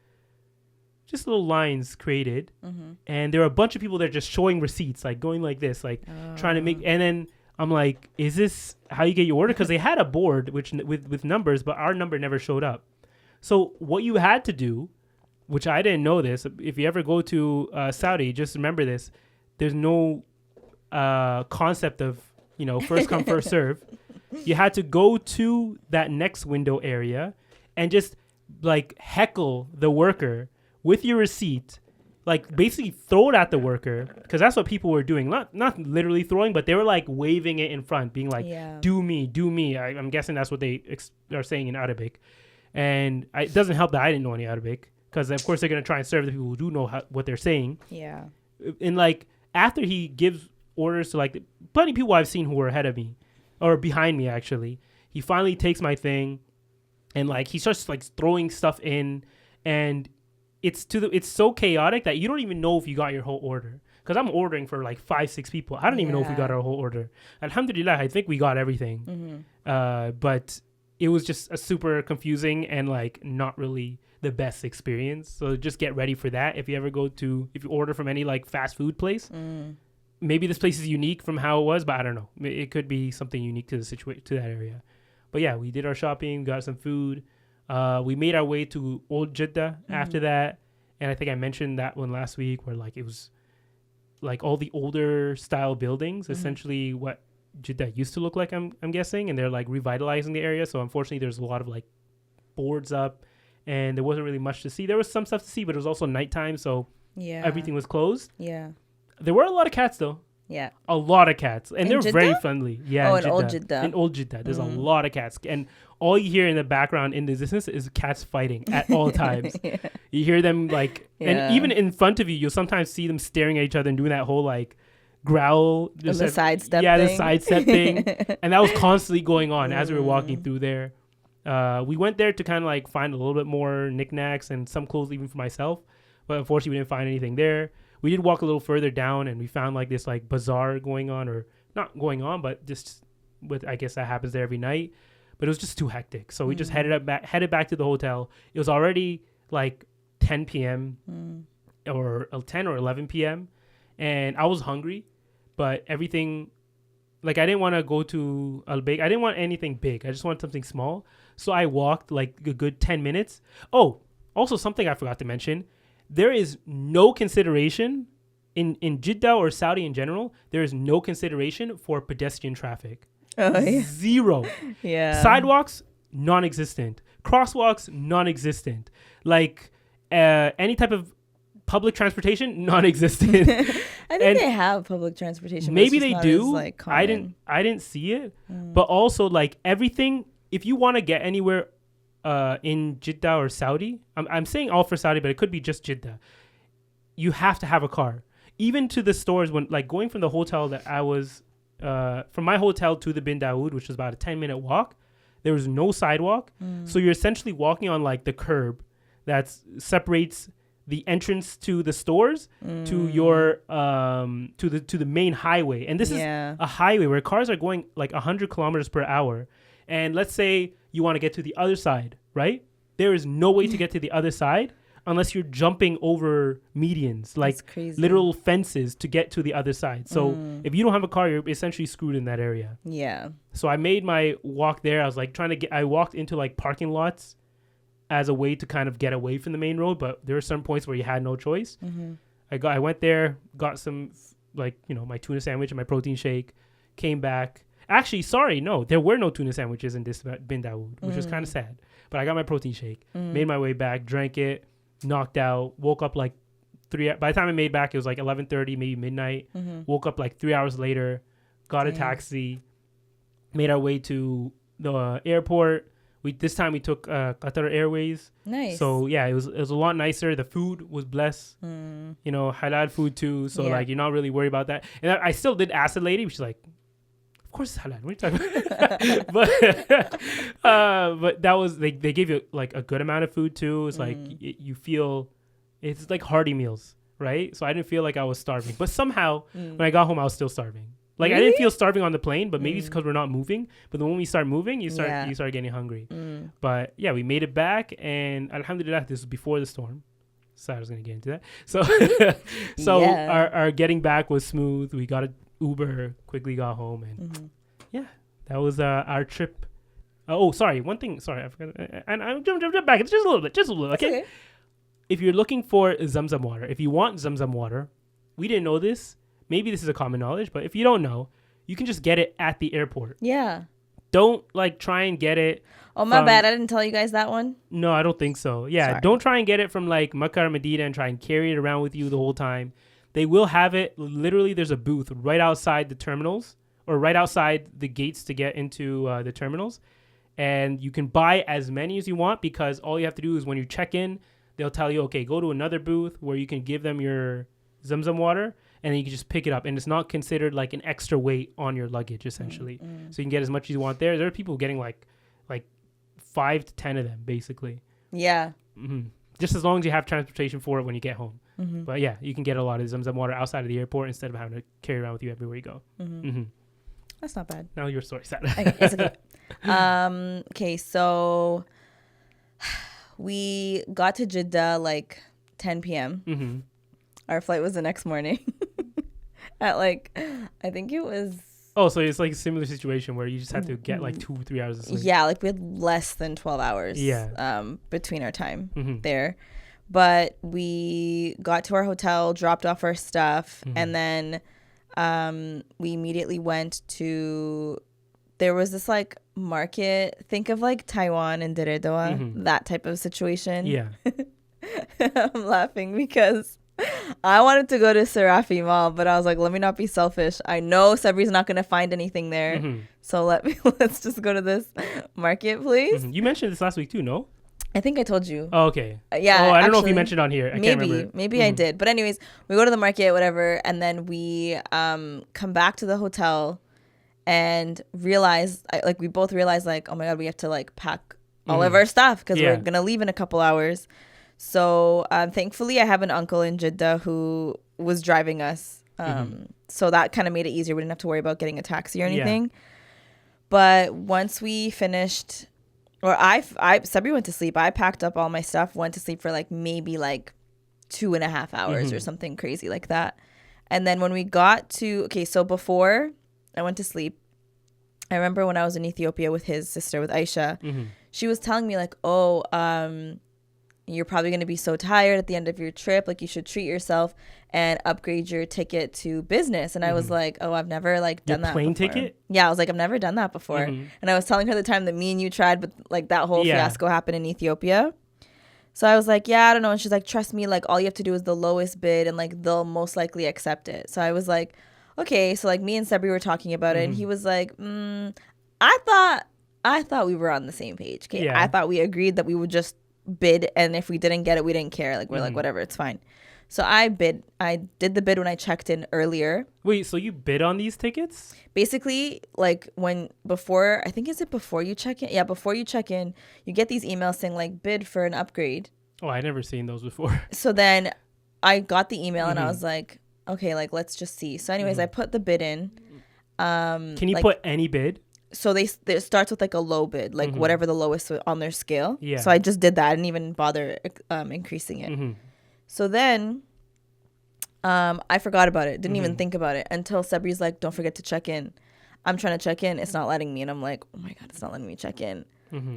just little lines created, and there are a bunch of people that are just showing receipts, like going like this, like trying to make. And then I'm like, is this how you get your order? Because they had a board with numbers, but our number never showed up. So what you had to do, which I didn't know this, if you ever go to Saudi, just remember this: there's no concept of, you know, first come first serve. You had to go to that next window area and just like heckle the worker with your receipt, like basically throw it at the worker, because that's what people were doing. Not literally throwing, but they were like waving it in front, being like, do me. I'm guessing that's what they are saying in Arabic. And it doesn't help that I didn't know any Arabic, because of course they're going to try and serve the people who do know what they're saying. Yeah. And like after he gives orders to like plenty of people I've seen who were ahead of me, or behind me actually, he finally takes my thing and like he starts like throwing stuff in, and it's so chaotic that you don't even know if you got your whole order, because I'm ordering for like 5-6 people. I don't even know if we got our whole order. Alhamdulillah, I think we got everything. But it was just a super confusing and like not really the best experience. So just get ready for that if you order from any like fast food place. Maybe this place is unique from how it was, but I don't know. It could be something unique to the situation, to that area. But yeah, we did our shopping, got some food. We made our way to Old Jeddah after that. And I think I mentioned that one last week, where like it was like all the older style buildings, essentially what Jeddah used to look like, I'm guessing. And they're like revitalizing the area. So unfortunately, there's a lot of like boards up and there wasn't really much to see. There was some stuff to see, but it was also nighttime. So everything was closed. Yeah. There were a lot of cats though. Yeah. A lot of cats. And they're very friendly. Yeah. Oh, in Old Jeddah. In Old Jeddah. There's a lot of cats. And all you hear in the background in the distance is cats fighting at all times. You hear them like, and even in front of you, you'll sometimes see them staring at each other and doing that whole like growl. The sidestep thing. Yeah, the sidestep thing. And that was constantly going on as we were walking through there. We went there to kind of like find a little bit more knickknacks and some clothes even for myself. But unfortunately, we didn't find anything there. We did walk a little further down and we found like this like bazaar going on, or not going on, but just with, I guess that happens there every night. But it was just too hectic. So we just headed back to the hotel. It was already like 10 p.m. Or 10 or 11 p.m. And I was hungry, but everything, like I didn't want to go to Baik. I didn't want anything big. I just wanted something small. So I walked like a good 10 minutes. Oh, also something I forgot to mention. There is no consideration in Jeddah or Saudi in general. There is no consideration for pedestrian traffic. Oh, yeah. Zero. Yeah. Sidewalks, non-existent. Crosswalks, non-existent. Like any type of public transportation, non-existent. I think they have public transportation. Maybe they do. Like, I didn't see it. But also like everything. If you want to get anywhere in Jeddah or Saudi, I'm saying all for Saudi, but it could be just Jeddah. You have to have a car. Even to the stores, when like going from the hotel that I was, from my hotel to the Bin Dawood, which was about a 10-minute walk, there was no sidewalk. So you're essentially walking on like the curb that separates the entrance to the stores to your to the main highway. And this is a highway where cars are going like 100 kilometers per hour. And let's say you want to get to the other side, right? There is no way to get to the other side unless you're jumping over medians, like literal fences to get to the other side. So if you don't have a car, you're essentially screwed in that area. Yeah. So I made my walk there. I was like I walked into like parking lots as a way to kind of get away from the main road, but there were some points where you had no choice. I went there, got some like, you know, my tuna sandwich and my protein shake, came back. Actually, sorry, no, there were no tuna sandwiches in this Bin Dawood, which was kind of sad. But I got my protein shake, made my way back, drank it, knocked out, woke up like by the time I made back, it was like 11:30, maybe midnight. Woke up like 3 hours later, got a taxi, made our way to the airport. This time we took Qatar Airways. Nice. So yeah, it was a lot nicer. The food was blessed. You know, halal food too. So like you're not really worried about that. And I still did ask the lady. She's like, of course it's halal. What are you talking about? but that was they gave you like a good amount of food too. It's like you feel it's like hearty meals, right? So I didn't feel like I was starving. But somehow when I got home, I was still starving. Like really? I didn't feel starving on the plane, but maybe it's because we're not moving. But then when we start moving, you start getting hungry. But yeah, we made it back, and alhamdulillah, this was before the storm. So I was gonna get into that. So our getting back was smooth. We got an Uber, quickly got home, and yeah, that was our trip. Oh, sorry, one thing. Sorry, I forgot. And I'm jump back. It's just a little. Okay. If you're looking for Zam Zam water, if you want Zam Zam water, we didn't know this. Maybe this is a common knowledge, but if you don't know, you can just get it at the airport. Yeah. Don't like try and get it. Oh, my bad. I didn't tell you guys that one. No, I don't think so. Yeah. Sorry. Don't try and get it from like Makkah or Madina and try and carry it around with you the whole time. They will have it. Literally, there's a booth right outside the terminals or right outside the gates to get into the terminals. And you can buy as many as you want because all you have to do is when you check in, they'll tell you, okay, go to another booth where you can give them your Zam Zam water. And then you can just pick it up. And it's not considered like an extra weight on your luggage, essentially. So you can get as much as you want there. There are people getting like 5 to 10 of them, basically. Yeah. Just as long as you have transportation for it when you get home. But yeah, you can get a lot of Zam Zam water outside of the airport instead of having to carry around with you everywhere you go. That's not bad. Now your story, Sara. Okay, it's okay. Okay, so we got to Jeddah like 10 p.m. Our flight was the next morning at like, I think it was. Oh, so it's like a similar situation where you just had to get like 2-3 hours of sleep. Yeah, like we had less than 12 hours between our time there. But we got to our hotel, dropped off our stuff, and then we immediately went to, there was this like market, think of like Taiwan and Deredoa, that type of situation. Yeah. I'm laughing because I wanted to go to Sarafi Mall, but I was like, let me not be selfish. I know Sabri's not going to find anything there. So let's just go to this market, please. You mentioned this last week too, no? I think I told you. Oh, okay. Yeah. Oh, I don't know if you mentioned on here. I can't remember. Maybe I did. But anyways, we go to the market, whatever. And then we come back to the hotel and realize, like we both realized like, oh my God, we have to like pack all of our stuff because we're going to leave in a couple hours. So thankfully, I have an uncle in Jeddah who was driving us. So that kind of made it easier. We didn't have to worry about getting a taxi or anything. But once we finished, or Sabri went to sleep. I packed up all my stuff, went to sleep for like maybe like 2.5 hours or something crazy like that. And then when we got to, so before I went to sleep, I remember when I was in Ethiopia with his sister, with Aisha, she was telling me like, you're probably going to be so tired at the end of your trip. Like you should treat yourself and upgrade your ticket to business. And I was like, I've never like done that plane before. Ticket? Yeah. I was like, I've never done that before. And I was telling her the time that me and you tried, but like that whole fiasco happened in Ethiopia. So I was like, yeah, I don't know. And she's like, trust me, like all you have to do is the lowest bid and like they'll most likely accept it. So I was like, okay. So like me and Sabri were talking about it and he was like, I thought we were on the same page. Okay. I thought we agreed that we would just bid, and if we didn't get it, we didn't care. Like we're like, whatever, it's fine. So I did the bid when I checked in earlier. Wait, so you bid on these tickets? Basically, like before you check in? Yeah, before you check in, you get these emails saying like bid for an upgrade. Oh, I never seen those before. So then I got the email and I was like, okay, like let's just see. So anyways, I put the bid in. Can you put any bid? So it starts with like a low bid, like whatever the lowest on their scale. Yeah. So I just did that. I didn't even bother increasing it. So then I forgot about it. Didn't even think about it until Sabri's like, don't forget to check in. I'm trying to check in. It's not letting me. And I'm like, oh my God, it's not letting me check in.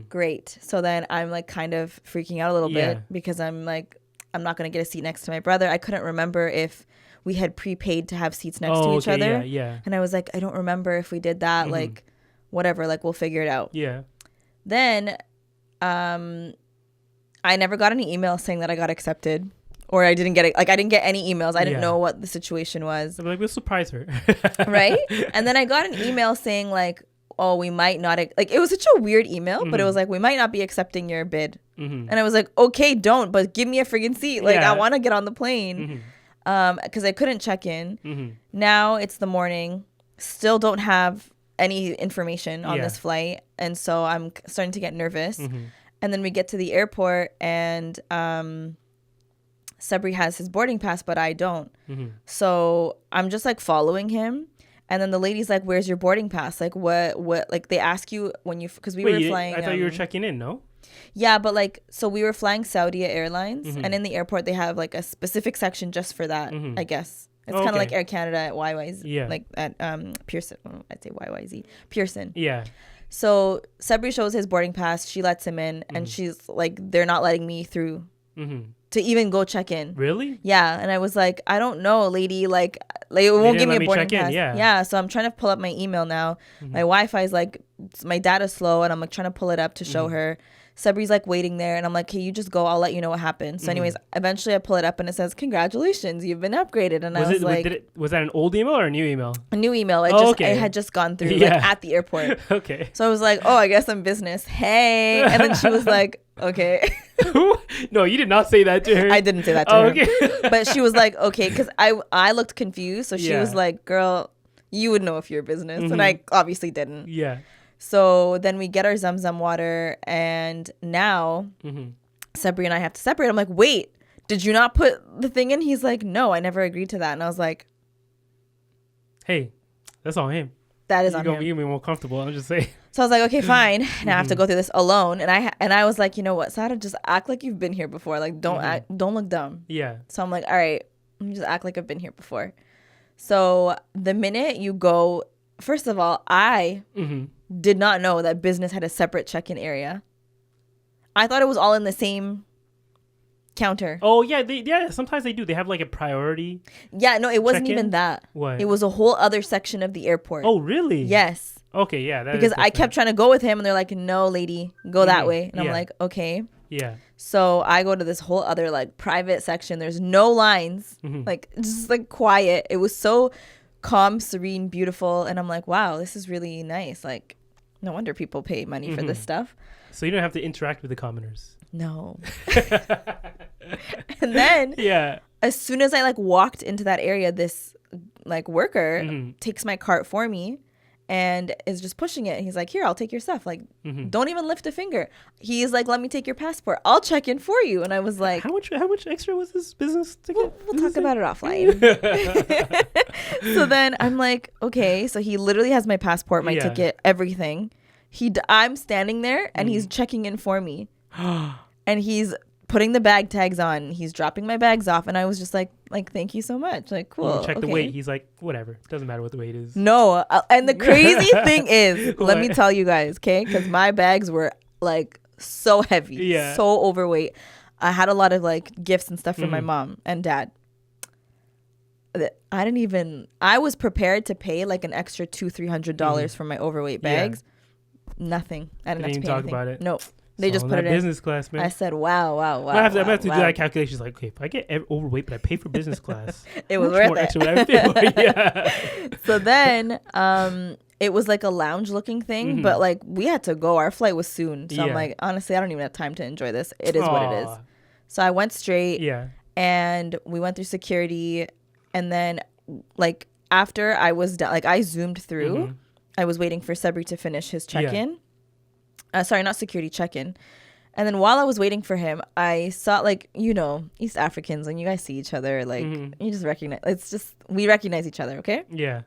Great. So then I'm like kind of freaking out a little bit because I'm like, I'm not going to get a seat next to my brother. I couldn't remember if we had prepaid to have seats next to each other. Yeah. And I was like, I don't remember if we did that. Like, whatever, like we'll figure it out. Yeah. Then I never got any email saying that I got accepted, or I didn't get it. Like I didn't get any emails. I didn't know what the situation was. I'm like, we'll surprise her. Right? And then I got an email saying like, oh, we might not, like, it was such a weird email, but it was like, we might not be accepting your bid. And I was like, okay, don't, but give me a friggin' seat. Like, I want to get on the plane. Because I couldn't check in. Now it's the morning. Still don't have any information on this flight. And so I'm starting to get nervous. And then we get to the airport and Sabri has his boarding pass, but I don't. So I'm just like following him. And then the lady's like, where's your boarding pass? Like, what, like they ask you when you, because we were flying. I thought you were checking in, no? Yeah, but like, so we were flying Saudi Airlines and in the airport, they have like a specific section just for that, I guess. It's kind of like Air Canada at YYZ, like at Pearson. I'd say YYZ. Pearson. Yeah. So Sabri shows his boarding pass. She lets him in and she's like, they're not letting me through to even go check in. Really? Yeah. And I was like, I don't know, lady. Like it won't give me a boarding pass. Yeah. So I'm trying to pull up my email now. My Wi-Fi is like, my data's slow and I'm like trying to pull it up to show her. Sabri's like waiting there and I'm like, hey, you just go, I'll let you know what happens. So anyways, eventually I pull it up and it says, congratulations, you've been upgraded. And I was like, was that an old email or a new email? A new email. It had just gone through like at the airport. Okay. So I was like, oh, I guess I'm business. Hey. And then she was like, okay. No, you did not say that to her. I didn't say that to her. Okay. But she was like, okay, because I looked confused. So she was like, girl, you would know if you're business. And I obviously didn't. Yeah. So then we get our Zam Zam water, and now Sabri and I have to separate. I'm like, wait, did you not put the thing in? He's like, no, I never agreed to that. And I was like, hey, that's on him. That is on him. You make me more comfortable. I'm just saying. So I was like, okay, fine. Now I have to go through this alone. And I was like, you know what, Sara, just act like you've been here before. Like, don't look dumb. Yeah. So I'm like, all right, let me just act like I've been here before. So the minute you go, first of all, I did not know that business had a separate check-in area. I thought it was all in the same counter. Oh, yeah. Sometimes they do. They have like a priority. Yeah, no, it wasn't even that. What? It was a whole other section of the airport. Oh, really? Yes. Okay, yeah. Because I kept trying to go with him and they're like, no, lady, go that way. And I'm like, okay. Yeah. So I go to this whole other like private section. There's no lines. Like, just like quiet. It was so calm, serene, beautiful. And I'm like, wow, this is really nice. Like, no wonder people pay money for this stuff. So you don't have to interact with the commoners. No. And then as soon as I like walked into that area, this like worker takes my cart for me and is just pushing it. He's like, here, I'll take your stuff. Like, don't even lift a finger. He's like, let me take your passport. I'll check in for you. And I was like, how much extra was this business ticket? We'll talk about it offline. So then I'm like, okay. So he literally has my passport, my ticket, everything. I'm standing there and he's checking in for me. And he's putting the bag tags on. He's dropping my bags off. And I was just like, thank you so much. Like, cool. Check the weight. He's like, whatever. Doesn't matter what the weight is. No. And the crazy thing is, let me tell you guys, okay? Because my bags were like so heavy, so overweight. I had a lot of like gifts and stuff from my mom and dad. I was prepared to pay like an extra $200-$300 for my overweight bags. Nothing. I didn't have to pay anything. Talk about it. Nope. They just put it in business class, man. I said, wow. I have to do that calculation. It's like, okay, if I get overweight, but I pay for business class, it was worth it. So then, it was like a lounge looking thing, but like we had to go. Our flight was soon, so I'm like, honestly, I don't even have time to enjoy this. It is what it is. So I went straight. Yeah. And we went through security, and then like after I was done, like I zoomed through. I was waiting for Sabri to finish his check-in. Sorry, not security, check-in. And then while I was waiting for him, I saw, like, you know, East Africans, when you guys see each other, like, you just recognize, we recognize each other, okay? Yeah.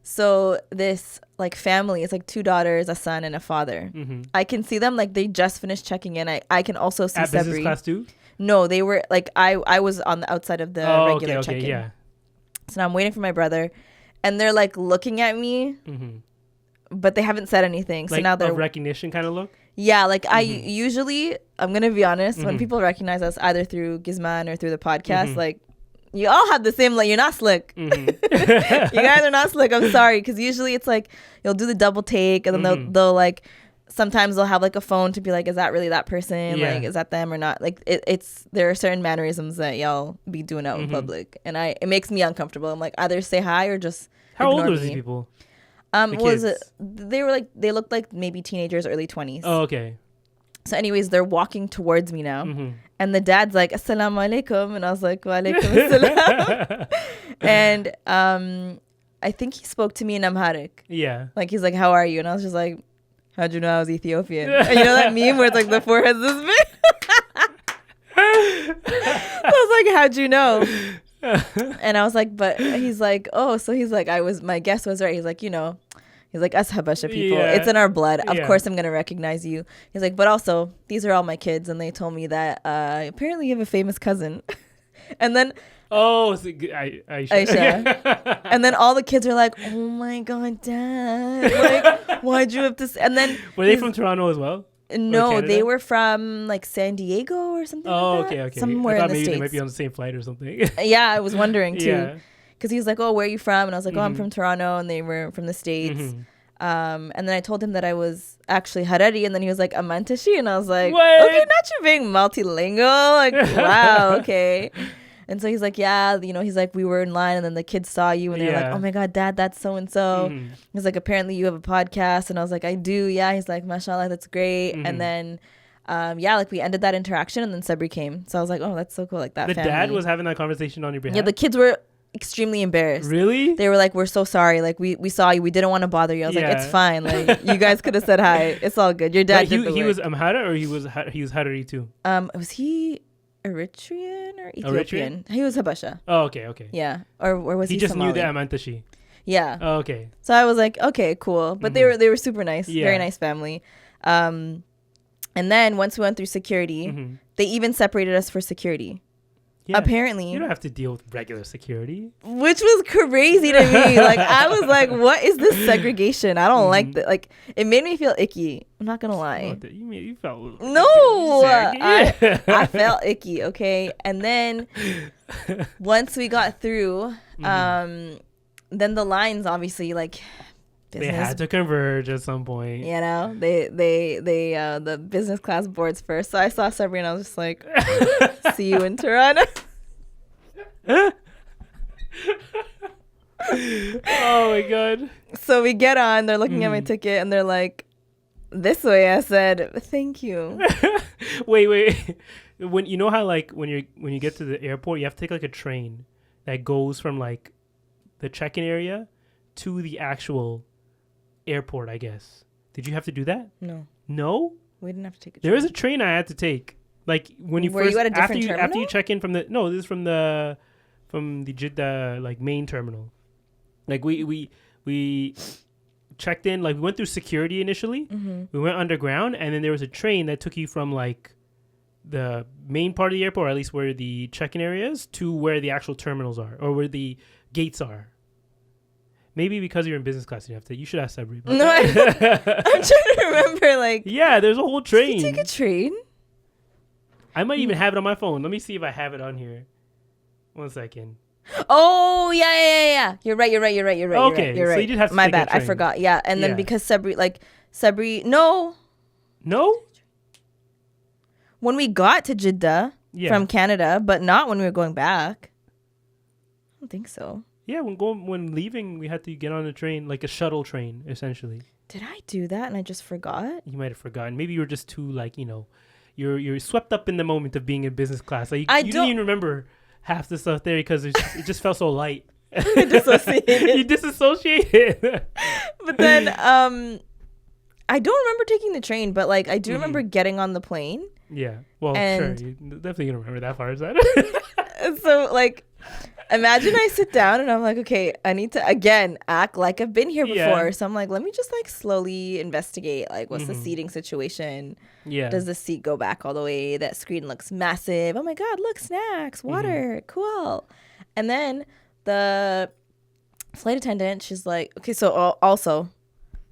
So this, like, family, it's like 2 daughters, a son, and a father. I can see them, like, they just finished checking in. I can also see Sabri. At business class too? No, they were, like, I was on the outside of the regular check-in. Yeah. So now I'm waiting for my brother, and they're, like, looking at me. But they haven't said anything. So like now they're recognition kind of look? Yeah, like I usually, I'm going to be honest, when people recognize us either through Gizman or through the podcast, like you all have the same, like you're not slick. You guys are not slick. I'm sorry. Because usually it's like you'll do the double take and then they'll like, sometimes they'll have like a phone to be like, is that really that person? Yeah. Like, is that them or not? Like there are certain mannerisms that y'all be doing out in public. And it makes me uncomfortable. I'm like, either say hi or just How old are these people? The Was kids. it? They looked like maybe teenagers, early 20s. Oh, okay. So, anyways, they're walking towards me now, Mm-hmm. and the dad's like, "Assalamu alaikum," and I was like, "Wa alaikum assalam." And I think he spoke to me in Amharic. Yeah. Like, he's like, "How are you?" And I was just like, "How'd you know I was Ethiopian?" And you know that meme where it's like the forehead's this big? I was like, "How'd you know?" And I was like, but he's like, "Oh," so he's like, my guess was right. He's like, he's like, us Habasha people, Yeah. it's in our blood. Of Yeah. course I'm going to recognize you. He's like, but also, these are all my kids. And they told me that apparently you have a famous cousin. And then Oh, so, Aisha. And then all the kids are like, "Oh my God, Dad. Like, why'd you have to say?" And then Were they from Toronto as well? no, Canada? they were from like San Diego or something Oh, like that. okay. Somewhere I thought in the maybe States. they might be on the same flight or something. Yeah, I was wondering too. Yeah. Because he was like, "Oh, where are you from?" And I was like, "Oh, I'm Mhm. from Toronto." And they were from the States. Mhm. And then I told him that I was actually Harari. And then he was like, "Amantashi." And I was like, What? "Okay, not you being multilingual." Like, wow, okay. And so he's like, "Yeah, he's like, we were in line and then the kids saw you and they're like, Yeah. oh my God, Dad, that's so-and-so. Mhm. He's like, "Apparently you have a podcast." And I was like, "I do." Yeah. He's like, "Mashallah, that's great." Mhm. And then, like we ended that interaction and then Sabri came. So I was like, "Oh, that's so cool." Like that The family. dad was having that conversation on your behalf? Yeah, the kids were extremely embarrassed. Really? They were like, "We're so sorry. Like we saw you. We didn't want to bother you." I was like, Yeah. "It's fine. Like you guys could have said hi. It's all good. Your dad But did the he work." was Amhara or he was Harari too? Was he Eritrean or Ethiopian? He was Habasha. Oh, okay. Yeah. Or was he He just Somali? knew the Amantashi. Yeah. Oh, okay. So I was like, "Okay, cool." But Mhm. they were super nice. Yeah. Very nice family. And then once we went through security, Mhm. they even separated us for security. Yeah. Apparently. You don't have to deal with regular security. Which was crazy to me. Like, I was like, what is this segregation? I don't like that. Like, it made me feel icky. I'm not gonna lie. Oh, you felt No, Yeah. I felt icky. Okay, and then once we got through, then the lines obviously like They had to converge at some point. they the business class boards first. So I saw Sabrina. I was just like, "See you in Toronto." Oh my God. So we get on. They're looking at my ticket and they're like, "This way." I said, "Thank you." Wait. When you know how like when you get to the airport, you have to take like a train that goes from like the check-in area to the actual airport, I guess. Did you have to do that? No, No? we didn't have to take a There is a train I had to take. Like when you Were first you at a after different you after you terminal? check in from this is from the Jeddah like main terminal. Like we checked in, like we went through security initially. We went underground and then there was a train that took you from like the main part of the airport, or at least where the check-in area is, to where the actual terminals are or where the gates are. Maybe because you're in business class, you should ask Sabri. No, I'm trying to remember. Like, Yeah, there's a whole train. did you take a train? I might even have it on my phone. Let me see if I have it on here. 1 second. Oh yeah. You're right. Okay, You're so right. you did have to My take a bad. I train. forgot. Yeah, and then Yeah. because Sabri, no. No? When we got to Jeddah Yeah. from Canada, but not when we were going back. I don't think so. Yeah, when leaving, we had to get on a train, like a shuttle train, essentially. Did I do that and I just forgot? You might have forgotten. Maybe you were just too like, you're swept up in the moment of being in business class. Like you didn't even remember half the stuff there because it just felt so light. Dissociated. You disassociated. But then I don't remember taking the train, but like I do remember getting on the plane. Yeah. Well, And- sure. You definitely gonna remember that part. Is that? And so like imagine I sit down and I'm like, okay, I need to again act like I've been here before. Yeah. So I'm like, let me just like slowly investigate like what's the seating situation. Yeah. Does the seat go back all the way? That screen looks massive. Oh my God, look, snacks, water, cool. And then the flight attendant, she's like, okay, so also,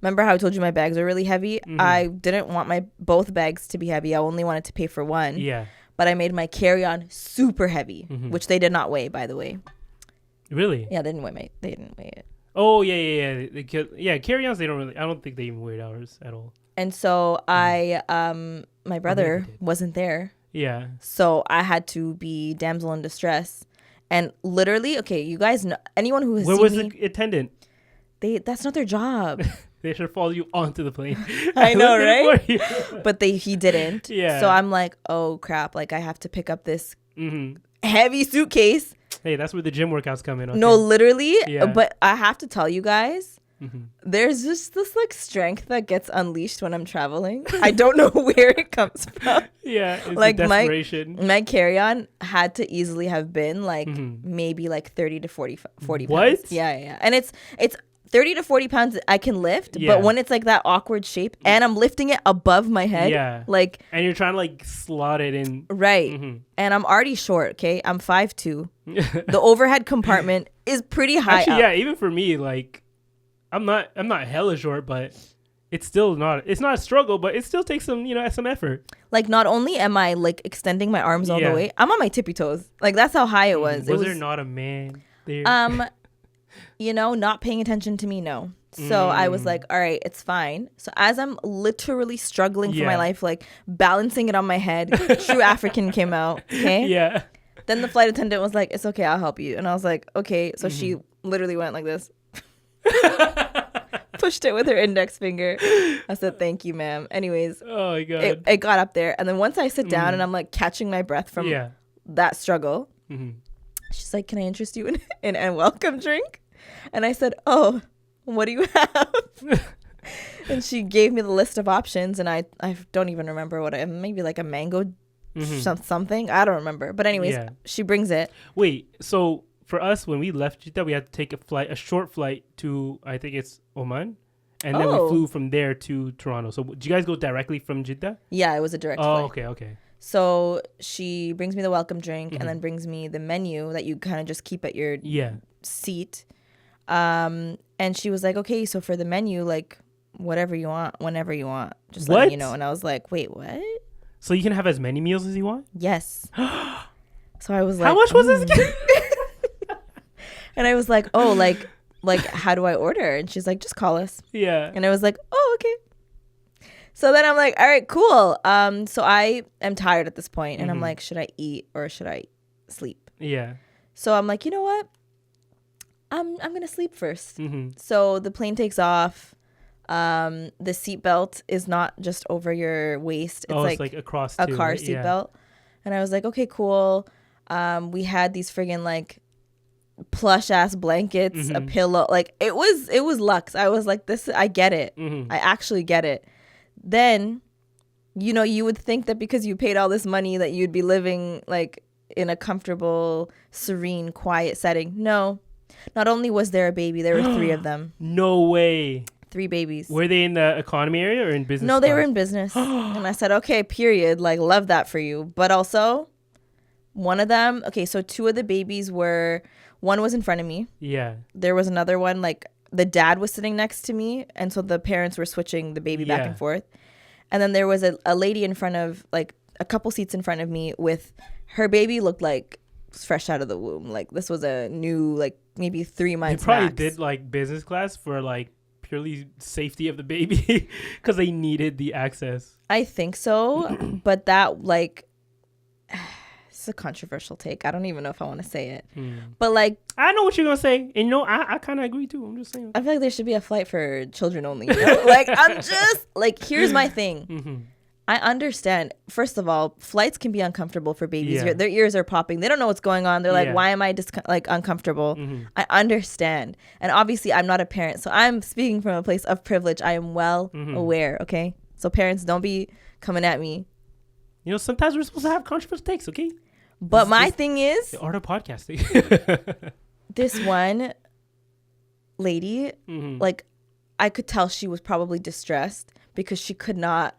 remember how I told you my bags are really heavy? I didn't want my both bags to be heavy. I only wanted to pay for one. Yeah. But I made my carry-on super heavy, which they did not weigh, by the way. Really? Yeah, they didn't weigh it. Oh yeah. Carry-ons. They don't really. I don't think they even weighed ours at all. And so my brother wasn't there. Yeah. So I had to be damsel in distress. And literally, okay, you guys know, anyone who has Where seen was me, the attendant? that's not their job. They should follow you onto the plane. I know, looked at it right? for you. But he didn't. Yeah. So I'm like, oh crap! Like I have to pick up this Mhm. heavy suitcase. Hey, that's where the gym workouts come in. Okay? No, literally. Yeah. But I have to tell you guys, Mhm. there's just this like strength that gets unleashed when I'm traveling. I don't know where it comes from. Yeah, it's Like, the desperation. My carry-on had to easily have been like Mhm. maybe like 30 to 40 What? pounds. Yeah. And it's 30 to 40 pounds I can lift, Yeah. but when it's like that awkward shape and I'm lifting it above my head, Yeah. like And you're trying to like slot it in. right. Mhm. And I'm already short, okay? I'm 5'2". The overhead compartment is pretty high Actually, up. yeah, even for me, like I'm not hella short, but it's not a struggle, but it still takes some effort. Like not only am I like extending my arms all Yeah. the way, I'm on my tippy toes. Like that's how high it was. Was there not a man there? Not paying attention to me, no. So I was like, all right, it's fine. So as I'm literally struggling for my Yeah. life, like balancing it on my head, True African came out. Okay. Yeah. Then the flight attendant was like, it's okay, I'll help you. And I was like, okay. So she literally went like this. Pushed it with her index finger. I said, thank you, ma'am. Anyways, Oh my god. it got up there. And then once I sit down and I'm like catching my breath from Yeah. that struggle, Mhm. she's like, can I interest you in a welcome drink? And I said, oh, what do you have? And she gave me the list of options. And I don't even remember maybe like a mango something. I don't remember. But anyways, Yeah. she brings it. Wait, so for us when we left Jeddah, we had to take a short flight to I think it's Oman, and then we Oh. flew from there to Toronto. So did you guys go directly from Jeddah? Yeah, it was a direct Oh, flight. okay. So she brings me the welcome drink and then brings me the menu that you kind of just keep at your Yeah. seat. And she was like, okay, so for the menu, like whatever you want, whenever you want, just let me What? know. And I was like, wait, what? So you can have as many meals as you want? Yes. So I was like, How much was this again? And I was like, oh, like how do I order? And she's like, just call us. Yeah. And I was like, oh, okay. So then I'm like, all right, cool. So I am tired at this point, and I'm like, should I eat or should I sleep? Yeah. So I'm like, you know what? I'm gonna sleep first. Mm-hmm. So the plane takes off. The seatbelt is not just over your waist. It's like across a too, car right? Yeah. seatbelt. And I was like, okay, cool. We had these friggin' like plush ass blankets, a pillow. Like it was luxe. I was like, I get it. I actually get it. Then, you would think that because you paid all this money that you'd be living like in a comfortable, serene, quiet setting. No. Not only was there a baby, there were 3 of them. No way. 3 babies. Were they in the economy area or in business? No, they were class? in business. And I said, okay, period. Like, love that for you. But also, one of them, okay, so 2 of the babies one was in front of me. Yeah. There was another one, like, the dad was sitting next to me. And so the parents were switching the baby back and forth. And then there was a lady in front of, like, a couple seats in front of me with her baby looked like fresh out of the womb. Like, this was a new, like, maybe 3 months They probably max. did, like, business class for, like, purely safety of the baby because they needed the access. I I think so. But that, like, it's a controversial take. I don't even know if I want to say it. But, like, I know what you're going to say. And, I kind of agree, too. I'm just saying. I feel like there should be a flight for children only. Like, I'm just, like, here's my thing. I understand. First of all, flights can be uncomfortable for babies. Yeah. Their ears are popping. They don't know what's going on. They're like, Yeah. why am I uncomfortable? I understand. And obviously, I'm not a parent. So I'm speaking from a place of privilege. I am well aware, okay? So parents, don't be coming at me. Sometimes we're supposed to have controversial takes, okay? But my thing is, The art of podcasting. this one lady, like, I could tell she was probably distressed because she could not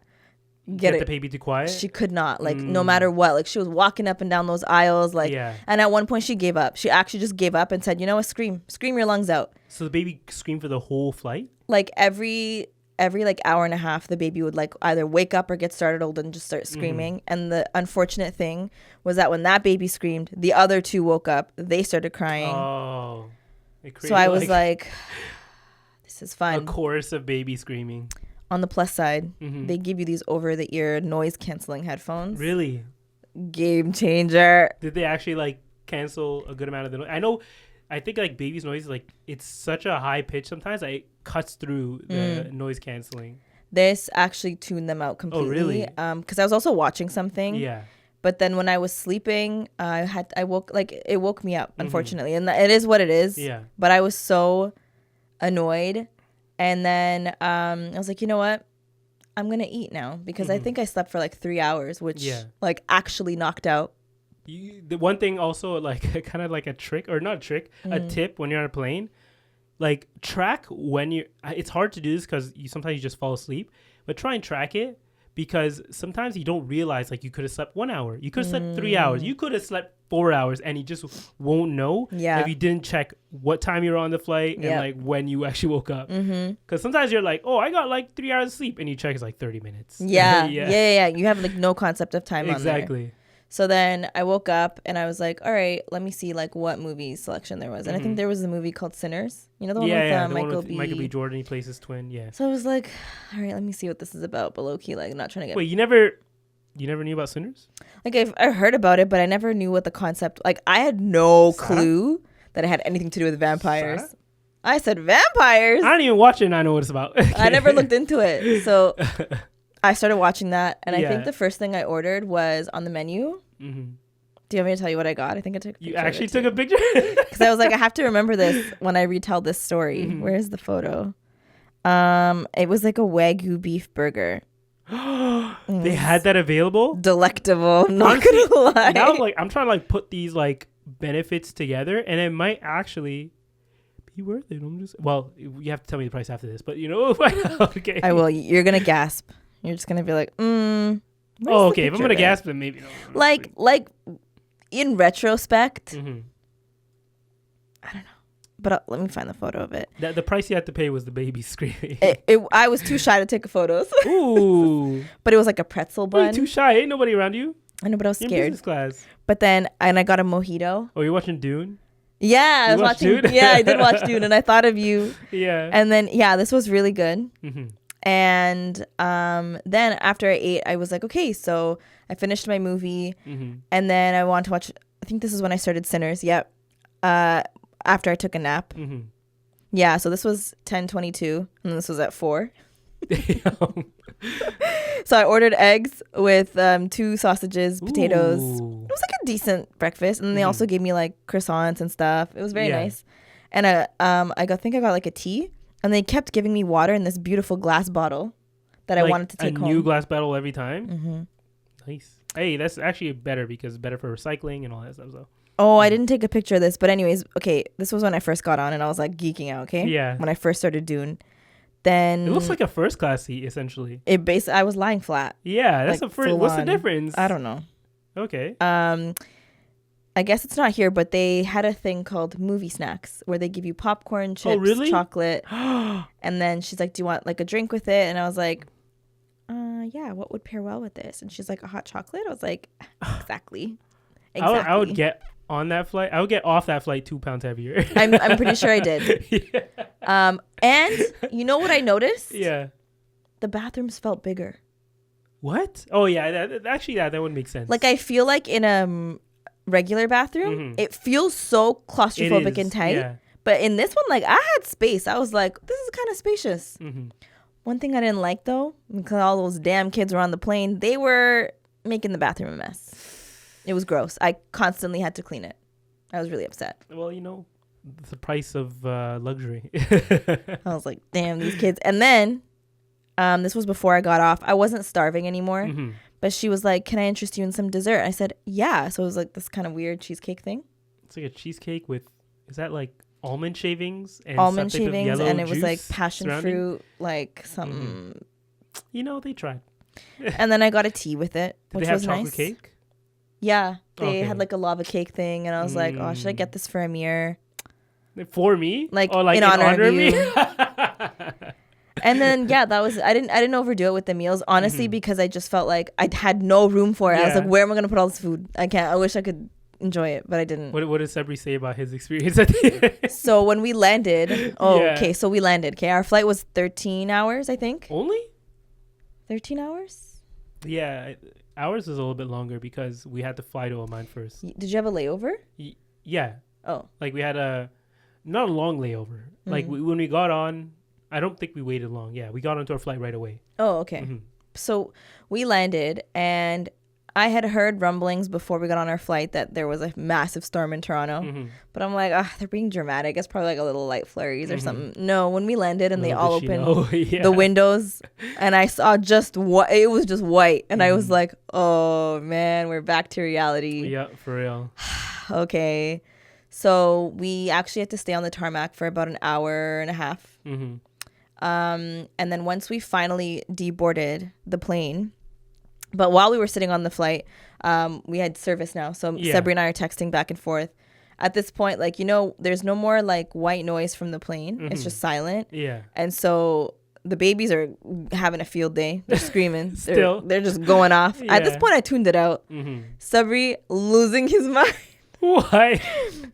Get the baby too quiet. She could not, like, no matter what. Like, she was walking up and down those aisles, like, and at one point she gave up. She actually just gave up and said, you know what, scream your lungs out. So the baby screamed for the whole flight? Like, every like hour and a half, the baby would, like, either wake up or get startled and just start screaming. And the unfortunate thing was that when that baby screamed, the other 2 woke up. They started crying. Oh. So I was like, this is fun. A chorus of baby screaming. On the plus side, they give you these over-the-ear noise-canceling headphones. Really? Game changer. Did they actually, like, cancel a good amount of the noise? I know I think like baby's noise, like it's such a high pitch sometimes that it cuts through the noise canceling. This actually tuned them out completely. Oh, really? Because I was also watching something. Yeah. But then when I was sleeping, it woke me up, unfortunately, and it is what it is. Yeah. But I was so annoyed, and then I was like, you know what? I'm gonna eat now because I think I slept for like 3 hours, which like actually knocked out. The one thing also, like kind of like a trick, or not a trick, a tip when you're on a plane, like track when you're. It's hard to do this because sometimes you just fall asleep, but try and track it. Because sometimes you don't realize, like, you could have slept 1 hour. You could have slept 3 hours. You could have slept 4 hours, and you just won't know if you didn't check what time you were on the flight and, like, when you actually woke up. Because sometimes you're like, oh, I got, like, 3 hours of sleep, and you check, it's, like, 30 minutes. Yeah. You have, like, no concept of time on there. Exactly. So then I woke up, and I was like, all right, let me see, like, what movie selection there was. And I think there was a movie called Sinners. You know, the one with Michael B. Jordan. He plays his twin, So I was like, all right, let me see what this is about. But low-key, like, not trying to get... Wait, you never knew about Sinners? Like, I heard about it, but I never knew what the concept... Like, I had no clue that it had anything to do with vampires. Sara? I said, vampires? I don't even watch it, and I know what it's about. I never looked into it. So I started watching that, and I think the first thing I ordered was on the menu. Do you want me to tell you what I got? I think I took a picture. You actually took a picture? Because I was like, I have to remember this when I retell this story. Where's the photo? It was like a Wagyu beef burger. They had that available? Delectable. Not gonna lie. Now, like, I'm trying to like put these like benefits together, and it might actually be worth it. Well, you have to tell me the price after this, but you know, okay. I will. You're gonna gasp. You're just gonna be like, oh, okay. If I'm gonna gasp, then maybe no. Like in retrospect, I don't know. But let me find the photo of it. The price you had to pay was the baby screaming. I was too shy to take photos. Ooh. But it was like a pretzel bun. You're too shy. Ain't nobody around you. I know, but I was You're scared. in business class. But then, and I got a mojito. Oh, you're watching Dune? Yeah, I was watching Dune? Yeah, I did watch Dune, and I thought of you. Yeah. And then, this was really good. And then after I ate, I was like, okay, so I finished my movie, and then I want to watch. I think this is when I started Sinners. Yep. After I took a nap. Yeah, so this was 10:22, and this was at 4. So I ordered eggs with 2 sausages, potatoes. Ooh. It was like a decent breakfast, and then they also gave me like croissants and stuff. It was very nice. And I think I got like a tea, and they kept giving me water in this beautiful glass bottle that I wanted to take home. A new glass bottle every time. Nice. Hey, that's actually better because it's better for recycling and all that stuff. So. Oh, I didn't take a picture of this, but anyways, okay, this was when I first got on, and I was like geeking out. Okay. Yeah. When I first started Dune. Then it looks like a first class seat essentially. I was lying flat. Yeah, that's like, what's the difference? I don't know. Okay. I guess it's not here, but they had a thing called movie snacks where they give you popcorn, chips, chocolate, and then she's like, "Do you want like a drink with it?" And I was like, "Yeah, what would pair well with this?" And she's like, "A hot chocolate." I was like, "Exactly." I would get on that flight. I would get off that flight 2 pounds heavier. I'm pretty sure I did. Yeah. And you know what I noticed? Yeah. The bathrooms felt bigger. What? Oh yeah, that would make sense. Like I feel like in a regular bathroom, it feels so claustrophobic and tight. Yeah. But in this one, like I had space. I was like, this is kind of spacious. One thing I didn't like though, because all those damn kids were on the plane, they were making the bathroom a mess. It was gross. I constantly had to clean it. I was really upset. Well, you know, it's the price of luxury. I was like, damn, these kids. And then this was before I got off. I wasn't starving anymore. But she was like, can I interest you in some dessert? I said, yeah. So it was like this kind of weird cheesecake thing. It's like a cheesecake with, is that like almond shavings? And almond shavings. And it was like passion surrounding? Fruit, like some. You know, they tried. And then I got a tea with it, Did which they have was chocolate nice. Cake? Yeah, they had like a lava cake thing, and I was like, "Oh, should I get this for Amir?" For me, like, in honor of me. And then that was I didn't overdo it with the meals, honestly, because I just felt like I had no room for it. I was like, "Where am I gonna put all this food? I can't. I wish I could enjoy it, but I didn't." What did Sabri say about his experience at the end? So when we landed, so we landed. Okay, our flight was 13 hours, I think. Only 13 hours. Yeah. Ours was a little bit longer because we had to fly to Oman first. Did you have a layover? Yeah. Oh. Like we had not a long layover. Like when we got on, I don't think we waited long. Yeah, we got onto our flight right away. Oh, okay. So we landed, and I had heard rumblings before we got on our flight that there was a massive storm in Toronto. But I'm like, they're being dramatic. It's probably like a little light flurries or something. No, when we landed and they all opened the windows, and I saw just what it was, just white, and I was like, oh man, we're back to reality. Yeah, for real. Okay. So we actually had to stay on the tarmac for about an hour and a half. And then once we finally deboarded the plane, but while we were sitting on the flight, we had service now. So Sabri and I are texting back and forth. At this point, like, there's no more like white noise from the plane. It's just silent. Yeah. And so the babies are having a field day. They're screaming. They're just going off. At this point, I tuned it out. Sabri losing his mind. Why?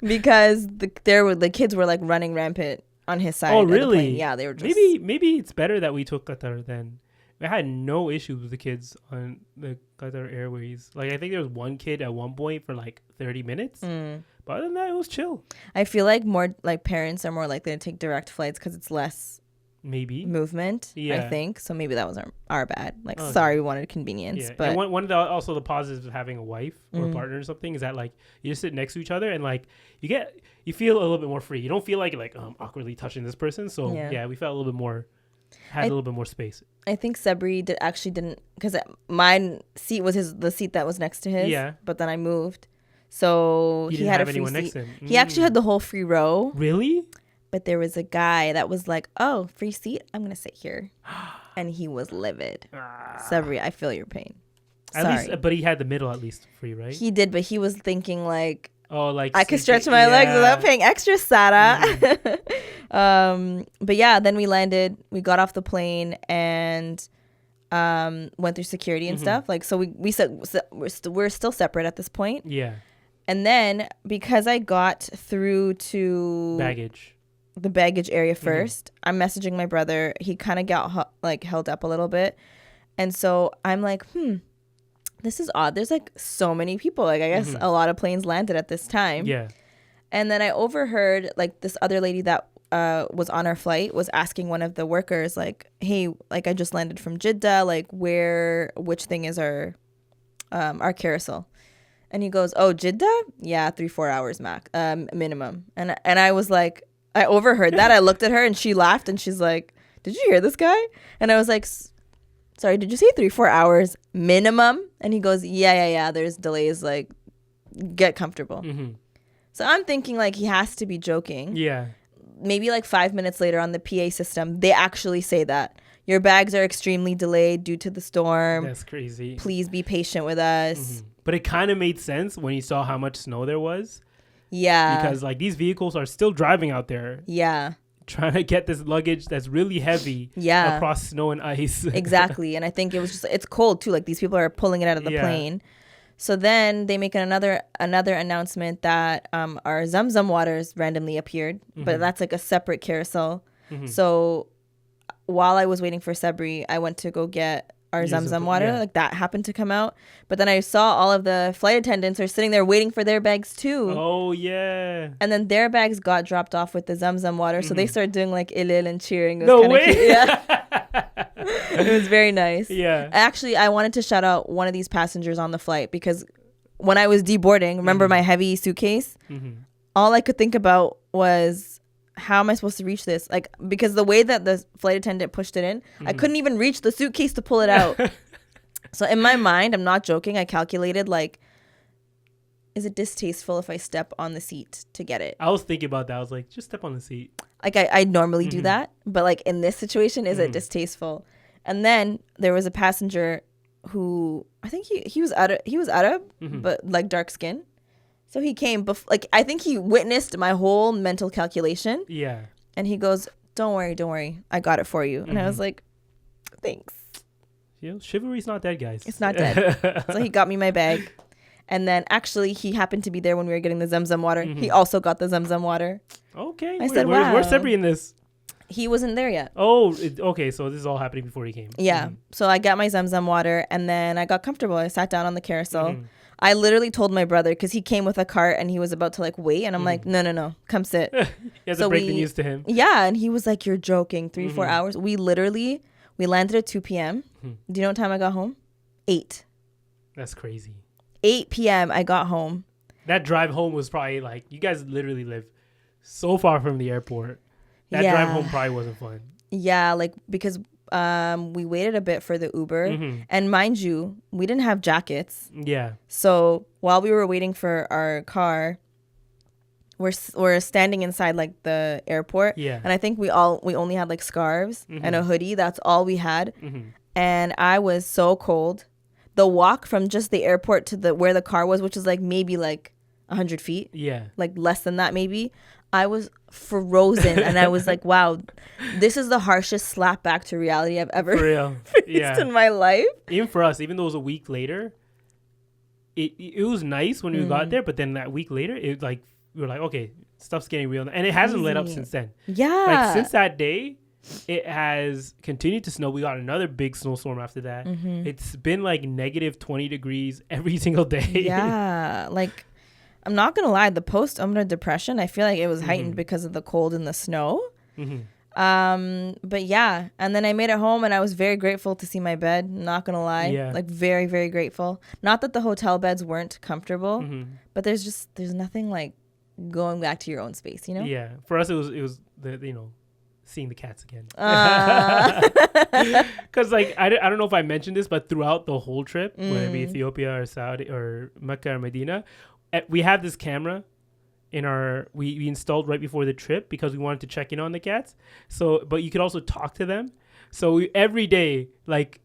Because the kids were like running rampant on his side. Oh, really? The plane. Yeah, they were just... Maybe it's better that we took Qatar then. I had no issues with the kids on the Qatar Airways. Like, I think there was one kid at one point for like 30 minutes. But other than that, it was chill. I feel like more like parents are more likely to take direct flights because it's less movement. I think so. Maybe that was our bad. Like, sorry, we wanted convenience. Yeah. But and one of the positives of having a wife or a partner or something is that like you just sit next to each other and like you feel a little bit more free. You don't feel like awkwardly touching this person. So we felt a little bit more. Had a little bit more space. I think Sabri didn't, because my seat was the seat that was next to his. Yeah. But then I moved, so he had a free seat. Next to him. He actually had the whole free row. Really? But there was a guy that was like, "Oh, free seat. I'm gonna sit here," and he was livid. Sabri, I feel your pain. At least, but he had the middle at least free, right? He did, but he was thinking like, like I could stretch my legs without paying extra, Sara. But yeah, then we landed. We got off the plane and went through security and stuff. Like, so we said we're still separate at this point. Yeah. And then because I got through to the baggage area first, I'm messaging my brother. He kind of got held up a little bit, and so I'm like, this is odd. There's like so many people. Like, I guess a lot of planes landed at this time. Yeah. And then I overheard like this other lady that was on our flight was asking one of the workers like, hey, like I just landed from Jeddah. Like which thing is our carousel? And he goes, oh, Jeddah? Yeah, 3-4 hours max, minimum. And I was like, I overheard that. I looked at her and she laughed and she's like, did you hear this guy? And I was like, sorry, did you say 3-4 hours minimum? And he goes, yeah. There's delays. Like, get comfortable. So I'm thinking like he has to be joking. Yeah. Maybe like 5 minutes later on the PA system, they actually say that your bags are extremely delayed due to the storm. That's crazy. Please be patient with us. But it kind of made sense when you saw how much snow there was. Yeah. Because like these vehicles are still driving out there. Yeah. Trying to get this luggage that's really heavy across snow and ice. Exactly. And I think it's cold too. Like these people are pulling it out of the plane. So then they make another announcement that our Zam Zam waters randomly appeared, but that's like a separate carousel. So while I was waiting for Sabri, I went to go get our Zam Zam water. Like that happened to come out. But then I saw all of the flight attendants are sitting there waiting for their bags too. Oh, yeah. And then their bags got dropped off with the Zam Zam water. So they started doing like ilil and cheering. No way. Cute. Yeah. It was very nice. Yeah. Actually, I wanted to shout out one of these passengers on the flight because when I was deboarding, remember my heavy suitcase? All I could think about was, how am I supposed to reach this? Like, because the way that the flight attendant pushed it in, I couldn't even reach the suitcase to pull it out. So in my mind, I'm not joking, I calculated like, is it distasteful if I step on the seat to get it? I was thinking about that. I was like, just step on the seat. Like I normally do that, but like in this situation, is it distasteful? And then there was a passenger who I think he was Arab, but like dark skin. So he came, I think he witnessed my whole mental calculation. Yeah. And he goes, don't worry. I got it for you. And I was like, thanks. You know, chivalry's not dead, guys. It's not dead. So he got me my bag. And then actually he happened to be there when we were getting the Zam Zam water. He also got the Zam Zam water. Okay. I said, wow. Where's Sabri in this? He wasn't there yet. Oh, okay. So this is all happening before he came. Yeah. So I got my Zam Zam water, and then I got comfortable. I sat down on the carousel. I literally told my brother, because he came with a cart and he was about to like wait, and I'm like, no, come sit. You have to break the news to him. Yeah, and he was like, you're joking. 3-4 hours. We landed at 2 p.m. Do you know what time I got home? 8. That's crazy. 8 p.m. I got home. That drive home was probably like, you guys literally live so far from the airport. That drive home probably wasn't fun. Yeah, like because we waited a bit for the Uber, and mind you, we didn't have jackets. Yeah. So while we were waiting for our car, we're standing inside like the airport. Yeah. And I think we only had like scarves and a hoodie. That's all we had. And I was so cold. The walk from just the airport to where the car was, which is like maybe like 100 feet. Yeah. Like less than that maybe. I was frozen, and I was like, wow, this is the harshest slap back to reality I've ever faced in my life. Even for us, even though it was a week later, it was nice when we got there, but then that week later, it like we were like, okay, stuff's getting real. And it hasn't let up since then. Yeah. Like since that day, it has continued to snow. We got another big snowstorm after that. It's been like negative 20 degrees every single day. Yeah. Like, I'm not going to lie, the post-Umrah depression, I feel like it was heightened because of the cold and the snow. But yeah, and then I made it home, and I was very grateful to see my bed, not going to lie. Yeah. Like very, very grateful. Not that the hotel beds weren't comfortable, but there's nothing like going back to your own space, you know? Yeah. For us, it was the, seeing the cats again. Because like, I don't know if I mentioned this, but throughout the whole trip, whether it be Ethiopia or Saudi or Mecca or Medina, we have this camera in we installed right before the trip because we wanted to check in on the cats. So, but you could also talk to them. So every day, like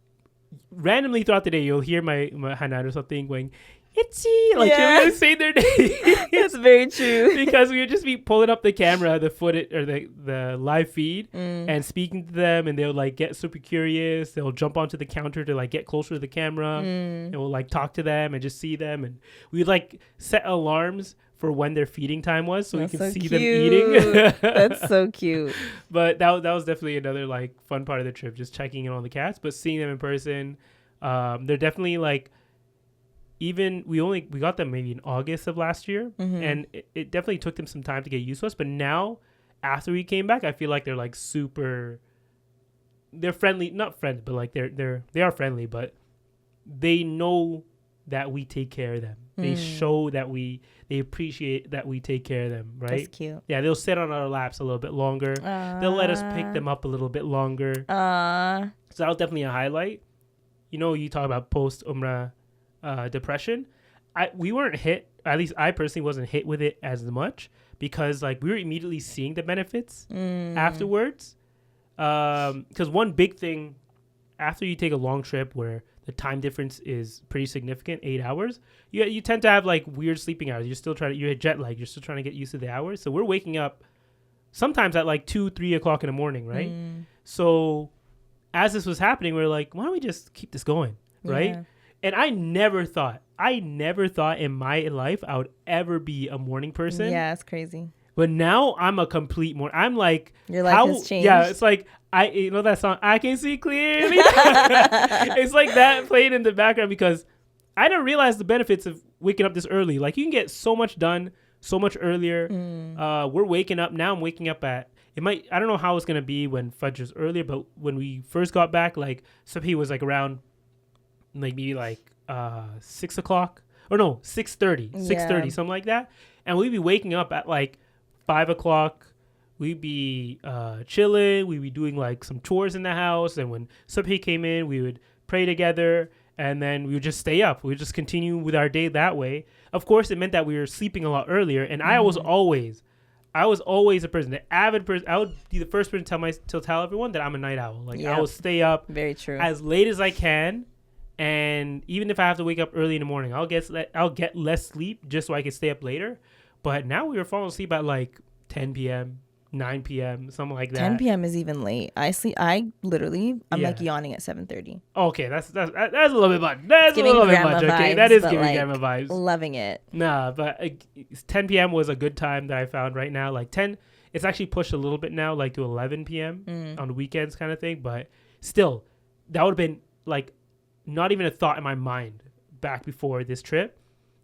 randomly throughout the day, you'll hear my Hanan or something going, Itchy, like they would say their name. That's very true. Because we would just be pulling up the camera, the footage or the live feed, and speaking to them, and they'll like get super curious. They'll jump onto the counter to like get closer to the camera, and we'll like talk to them and just see them, and we'd like set alarms for when their feeding time was, so we can see them eating. That's so cute. But that was definitely another like fun part of the trip, just checking in on the cats, but seeing them in person. They're definitely like. Even we got them maybe in August of last year, and it definitely took them some time to get used to us. But now, after we came back, I feel like they're like super. They're friendly, not friendly, but like they are friendly, but they know that we take care of them. They show that they appreciate that we take care of them, right? That's cute. Yeah, they'll sit on our laps a little bit longer. They'll let us pick them up a little bit longer. So that was definitely a highlight. You talk about post Umrah. Depression. We weren't hit, at least I personally wasn't hit with it as much because like we were immediately seeing the benefits afterwards. Because one big thing after you take a long trip where the time difference is pretty significant, 8 hours, you tend to have like weird sleeping hours. You're jet lag, you're still trying to get used to the hours. So we're waking up sometimes at like 2-3 o'clock in the morning, right? So as this was happening, we were like, why don't we just keep this going, right? Yeah. And I never thought in my life I would ever be a morning person. Yeah, it's crazy. But now I'm a complete morning. I'm like, your life has changed. Yeah, it's like that song, I Can See Clearly. It's like that playing in the background because I didn't realize the benefits of waking up this early. Like you can get so much done so much earlier. We're waking up now. I'm waking up at I don't know how it's gonna be when Fajr is earlier, but when we first got back, like Subhi was like around. Like maybe like 6 o'clock or no 6:30 something like that, and we'd be waking up at like 5 o'clock. We'd be chilling, we'd be doing like some chores in the house, and when Subhi came in we would pray together, and then we would just stay up. We would just continue with our day that way. Of course it meant that we were sleeping a lot earlier, and I was always a person, the avid person. I would be the first person to tell everyone that I'm a night owl. Like I will stay up very true as late as I can. And even if I have to wake up early in the morning, I'll get less sleep just so I can stay up later. But now we were falling asleep at like 10 p.m., 9 p.m., something like that. 10 p.m. is even late. I'm like yawning at 7:30. Okay, that's a little bit much. That's a little bit much. Okay, that is giving grandma vibes. Loving it. Nah, but 10 p.m. was a good time that I found right now. Like 10, It's actually pushed a little bit now, like to 11 p.m. On the weekends kind of thing. But still, that would have been like not even a thought in my mind back before this trip.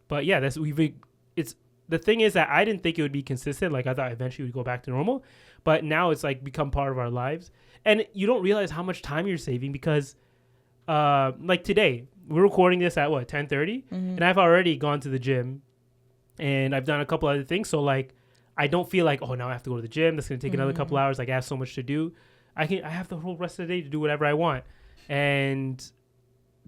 But yeah, it's the thing is that I didn't think it would be consistent. Like I thought eventually we'd go back to normal, but now it's like become part of our lives. And you don't realize how much time you're saving because like today we're recording this at 10:30 and I've already gone to the gym and I've done a couple other things. So like I don't feel like, oh, now I have to go to the gym. That's going to take another couple hours. Like I have so much to do. I have the whole rest of the day to do whatever I want. And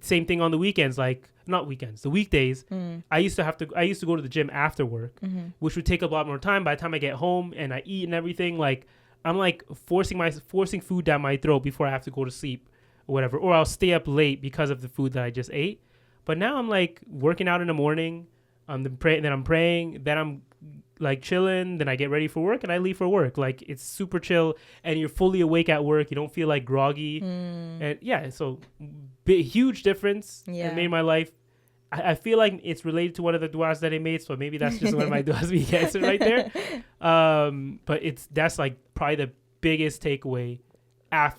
same thing on the weekends, like not weekends, the weekdays. I used to go to the gym after work, which would take a lot more time. By the time I get home and I eat and everything, like I'm like forcing food down my throat before I have to go to sleep or whatever, or I'll stay up late because of the food that I just ate. But now I'm like working out in the morning, then I'm praying, then I'm like chilling, then I get ready for work and I leave for work. Like it's super chill and you're fully awake at work. You don't feel like groggy. And yeah, so huge difference. It made my life. I feel like it's related to one of the duas that I made, so maybe that's just one of my duas we answered right there. But that's like probably the biggest takeaway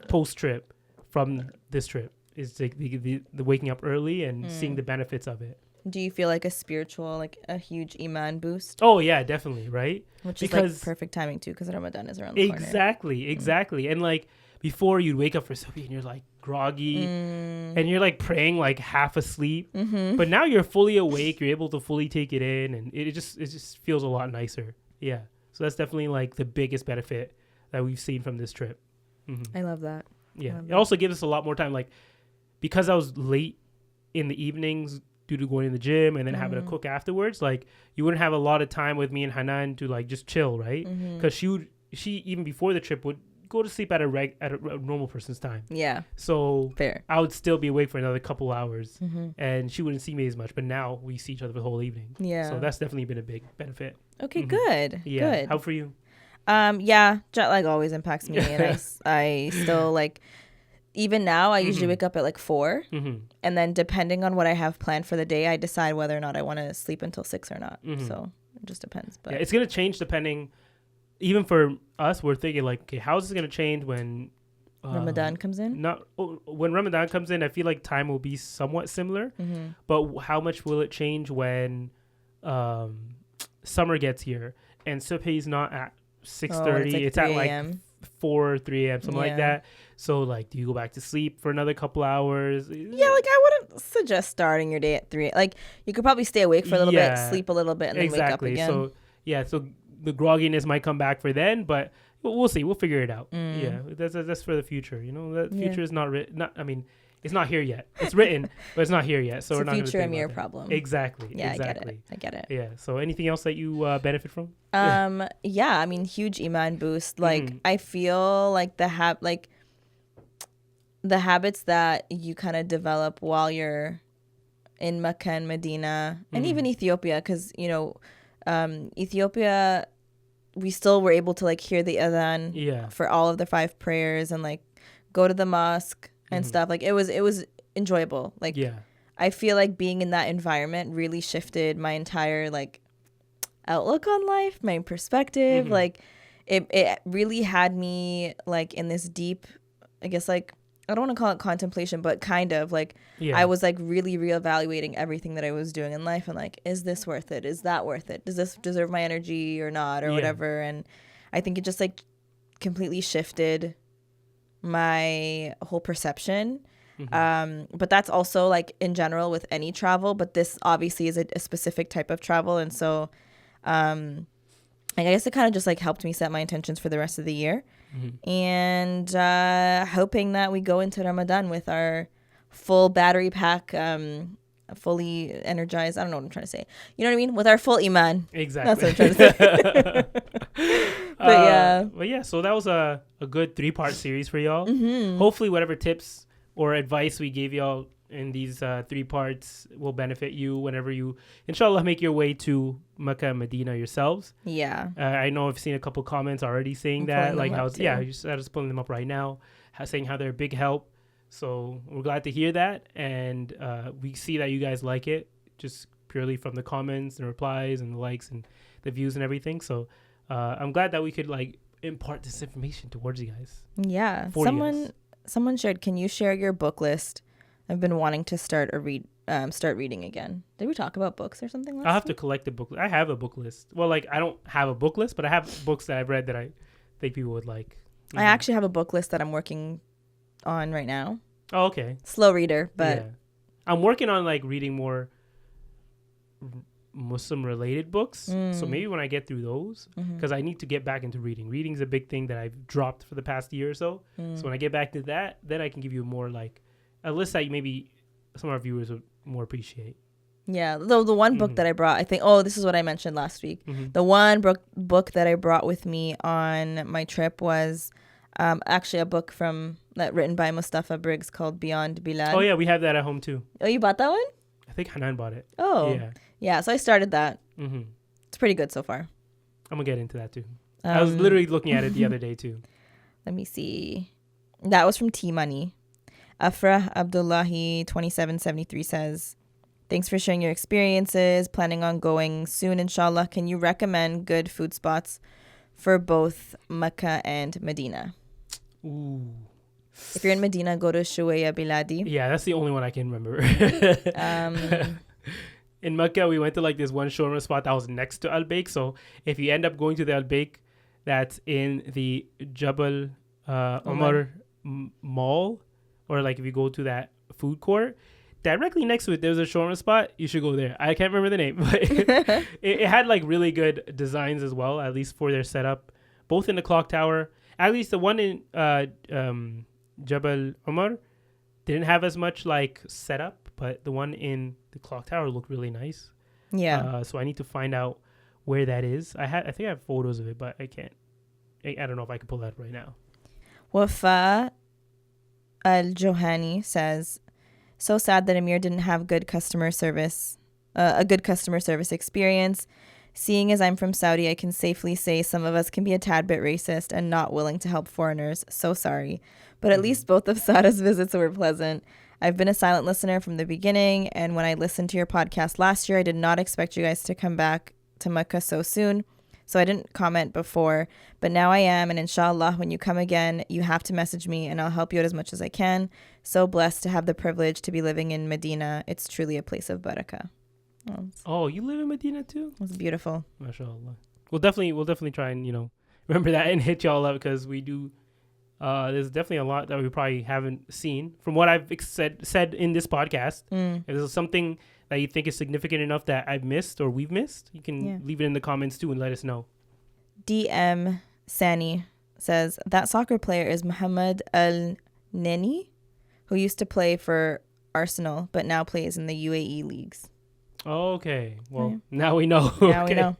post trip from this trip is like the waking up early and seeing the benefits of it. Do you feel like a spiritual, like a huge iman boost? Oh yeah, definitely, right? Which is like perfect timing too, because Ramadan is around the corner. Exactly. And like before, you'd wake up for Subhi and you're like groggy, and you're like praying like half asleep. But now you're fully awake. You're able to fully take it in, and it just feels a lot nicer. Yeah. So that's definitely like the biggest benefit that we've seen from this trip. I love that. Yeah. It also gives us a lot more time, like because I was late in the evenings due to going to the gym and then having to cook afterwards, like you wouldn't have a lot of time with me and Hanan to like just chill, right? Because she even before the trip would go to sleep at a normal person's time. Yeah. So fair. I would still be awake for another couple hours, and she wouldn't see me as much. But now we see each other the whole evening. Yeah. So that's definitely been a big benefit. Okay, good. Yeah. Good. How for you? Yeah, jet lag always impacts me, and I still like. Even now, I usually wake up at like 4, and then depending on what I have planned for the day, I decide whether or not I want to sleep until 6 or not. So it just depends. But yeah, it's gonna change depending. Even for us, we're thinking like, okay, how is this gonna change when Ramadan comes in? When Ramadan comes in, I feel like time will be somewhat similar. But how much will it change when summer gets here and Subhi is not at 6:30? It's at like 3 a.m. something like that. So like, do you go back to sleep for another couple hours? Yeah, like I wouldn't suggest starting your day at 3. Like you could probably stay awake for a little bit, sleep a little bit, and then wake up again. So so the grogginess might come back for then, but we'll see. We'll figure it out. Yeah, that's for the future. You know, the future is not written. I mean, it's not here yet. It's written, but it's not here yet. So it's we're not future Amir problem. Exactly. Yeah, exactly. I get it. Yeah. So anything else that you benefit from? Yeah. I mean, huge iman boost. Like I feel like the habits that you kind of develop while you're in Mecca and Medina, and even Ethiopia, because you know, Ethiopia, we still were able to like hear the adhan for all of the 5 prayers and like go to the mosque and stuff. Like it was enjoyable. Like I feel like being in that environment really shifted my entire like outlook on life, my perspective. Like it really had me like in this deep, I guess like, I don't want to call it contemplation, but kind of like I was like really reevaluating everything that I was doing in life and like, is this worth it? Is that worth it? Does this deserve my energy or not or whatever? And I think it just like completely shifted my whole perception. But that's also like in general with any travel, but this obviously is a specific type of travel. And so I guess it kind of just like helped me set my intentions for the rest of the year. And hoping that we go into Ramadan with our full battery pack, fully energized. I don't know what I'm trying to say. You know what I mean? With our full iman. Exactly. That's what I'm trying to say. But yeah, so that was a good 3-part series for y'all. Hopefully whatever tips or advice we gave y'all in these 3 parts will benefit you whenever you, inshallah, make your way to Mecca and Medina yourselves. Yeah. I know I've seen a couple comments already saying that. Like, I was just pulling them up right now, saying how they're a big help. So we're glad to hear that. And we see that you guys like it just purely from the comments and replies and the likes and the views and everything. So I'm glad that we could like impart this information towards you guys. Yeah. Someone shared, can you share your book list? I've been wanting to start reading again. Did we talk about books or something last I'll have to week? collect a book. I have a book list. Well, like, I don't have a book list, but I have books that I've read that I think people would like. I actually have a book list that I'm working on right now. Oh, okay. Slow reader, but... Yeah. I'm working on, like, reading more Muslim-related books. So maybe when I get through those, because I need to get back into reading. Reading's a big thing that I've dropped for the past year or so. So when I get back to that, then I can give you more, like, a list that maybe some of our viewers would more appreciate. Yeah, the one book that I brought, I think, this is what I mentioned last week. The one book that I brought with me on my trip was actually a book written by Mustafa Briggs called Beyond Bilal. Oh, yeah, we have that at home, too. Oh, you bought that one? I think Hanan bought it. Oh. Yeah. Yeah, so I started that. It's pretty good so far. I'm going to get into that, too. I was literally looking at it the other day, too. Let me see. That was from T-Money. Afra Abdullahi 2773 says, thanks for sharing your experiences. Planning on going soon, inshallah. Can you recommend good food spots for both Mecca and Medina? Ooh. If you're in Medina, go to Shuwaya Biladi. Yeah, that's the only one I can remember. In Mecca, we went to like this one shawarma spot that was next to Al-Baik. So if you end up going to the Al-Baik, that's in the Jabal Umar Mall, or like if you go to that food court, directly next to it, there's a shawarma spot. You should go there. I can't remember the name, but it had like really good designs as well, at least for their setup, both in the clock tower. At least the one in Jabal Umar didn't have as much like setup, but the one in the clock tower looked really nice. Yeah. So I need to find out where that is. I think I have photos of it, but I can't. I don't know if I can pull that right now. Wafa Al-Johani says, so sad that Amir didn't have a good customer service experience. Seeing as I'm from Saudi, I can safely say some of us can be a tad bit racist and not willing to help foreigners. So sorry. But at least both of Sara's visits were pleasant. I've been a silent listener from the beginning, and when I listened to your podcast last year, I did not expect you guys to come back to Mecca so soon. So I didn't comment before, but now I am, and inshallah, when you come again, you have to message me, and I'll help you out as much as I can. So blessed to have the privilege to be living in Medina. It's truly a place of barakah. Oh, you live in Medina too? It's beautiful. MashaAllah. We'll definitely try and, remember that and hit y'all up, because we do. There's definitely a lot that we probably haven't seen from what I've said in this podcast. If there's something that you think is significant enough that I've missed or we've missed, you can leave it in the comments too and let us know. DM Sani says, that soccer player is Mohamed Al-Neni, who used to play for Arsenal, but now plays in the UAE leagues. Okay. Well, now we know. Now we know.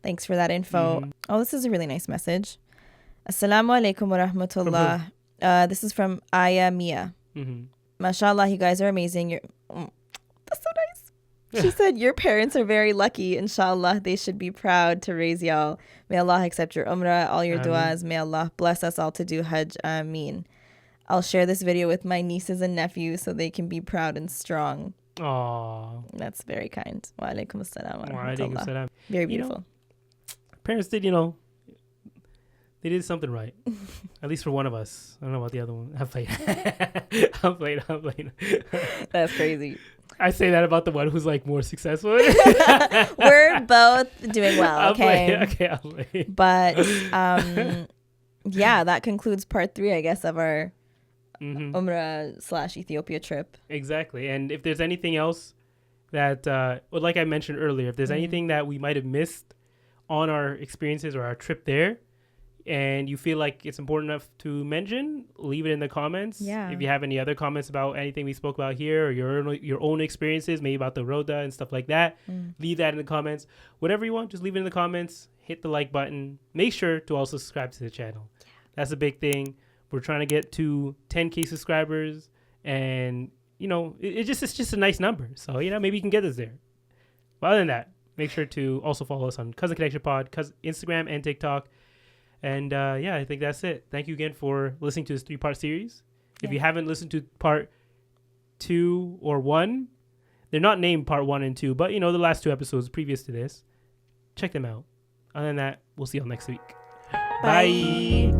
Thanks for that info. Oh, this is a really nice message. Assalamu alaikum wa rahmatullah. This is from Aya Mia. Mashallah, you guys are amazing. That's so nice. She said, your parents are very lucky. Inshallah, they should be proud to raise y'all. May Allah accept your Umrah, all your du'as. May Allah bless us all to do Hajj. Ameen. I'll share this video with my nieces and nephews so they can be proud and strong. Aww. That's very kind. Wa alaikum assalam wa Alaikum rahmatullah. assalam. Very beautiful. Parents did, they did something right. At least for one of us. I don't know about the other one. I'm playing. That's crazy. I say that about the one who's like more successful. We're both doing well, okay? I'll play. But yeah, that concludes part 3, I guess, of our Umrah / Ethiopia trip. Exactly. And if there's anything else that, like I mentioned earlier, if there's anything that we might have missed on our experiences or our trip there, and you feel like it's important enough to mention, leave it in the comments. Yeah. If you have any other comments about anything we spoke about here, or your own experiences, maybe about the Rawdah and stuff like that, leave that in the comments. Whatever you want, just leave it in the comments. Hit the like button. Make sure to also subscribe to the channel. Yeah. That's a big thing. We're trying to get to 10K subscribers, and it's just a nice number. So maybe you can get us there. But other than that, make sure to also follow us on Cousin Connection Pod, Instagram and TikTok. And I think that's it. Thank you again for listening to this 3-part series. Yeah. If you haven't listened to part 2 or 1, they're not named part 1 and 2, but the last 2 episodes previous to this, check them out. Other than that, we'll see y'all next week. Bye.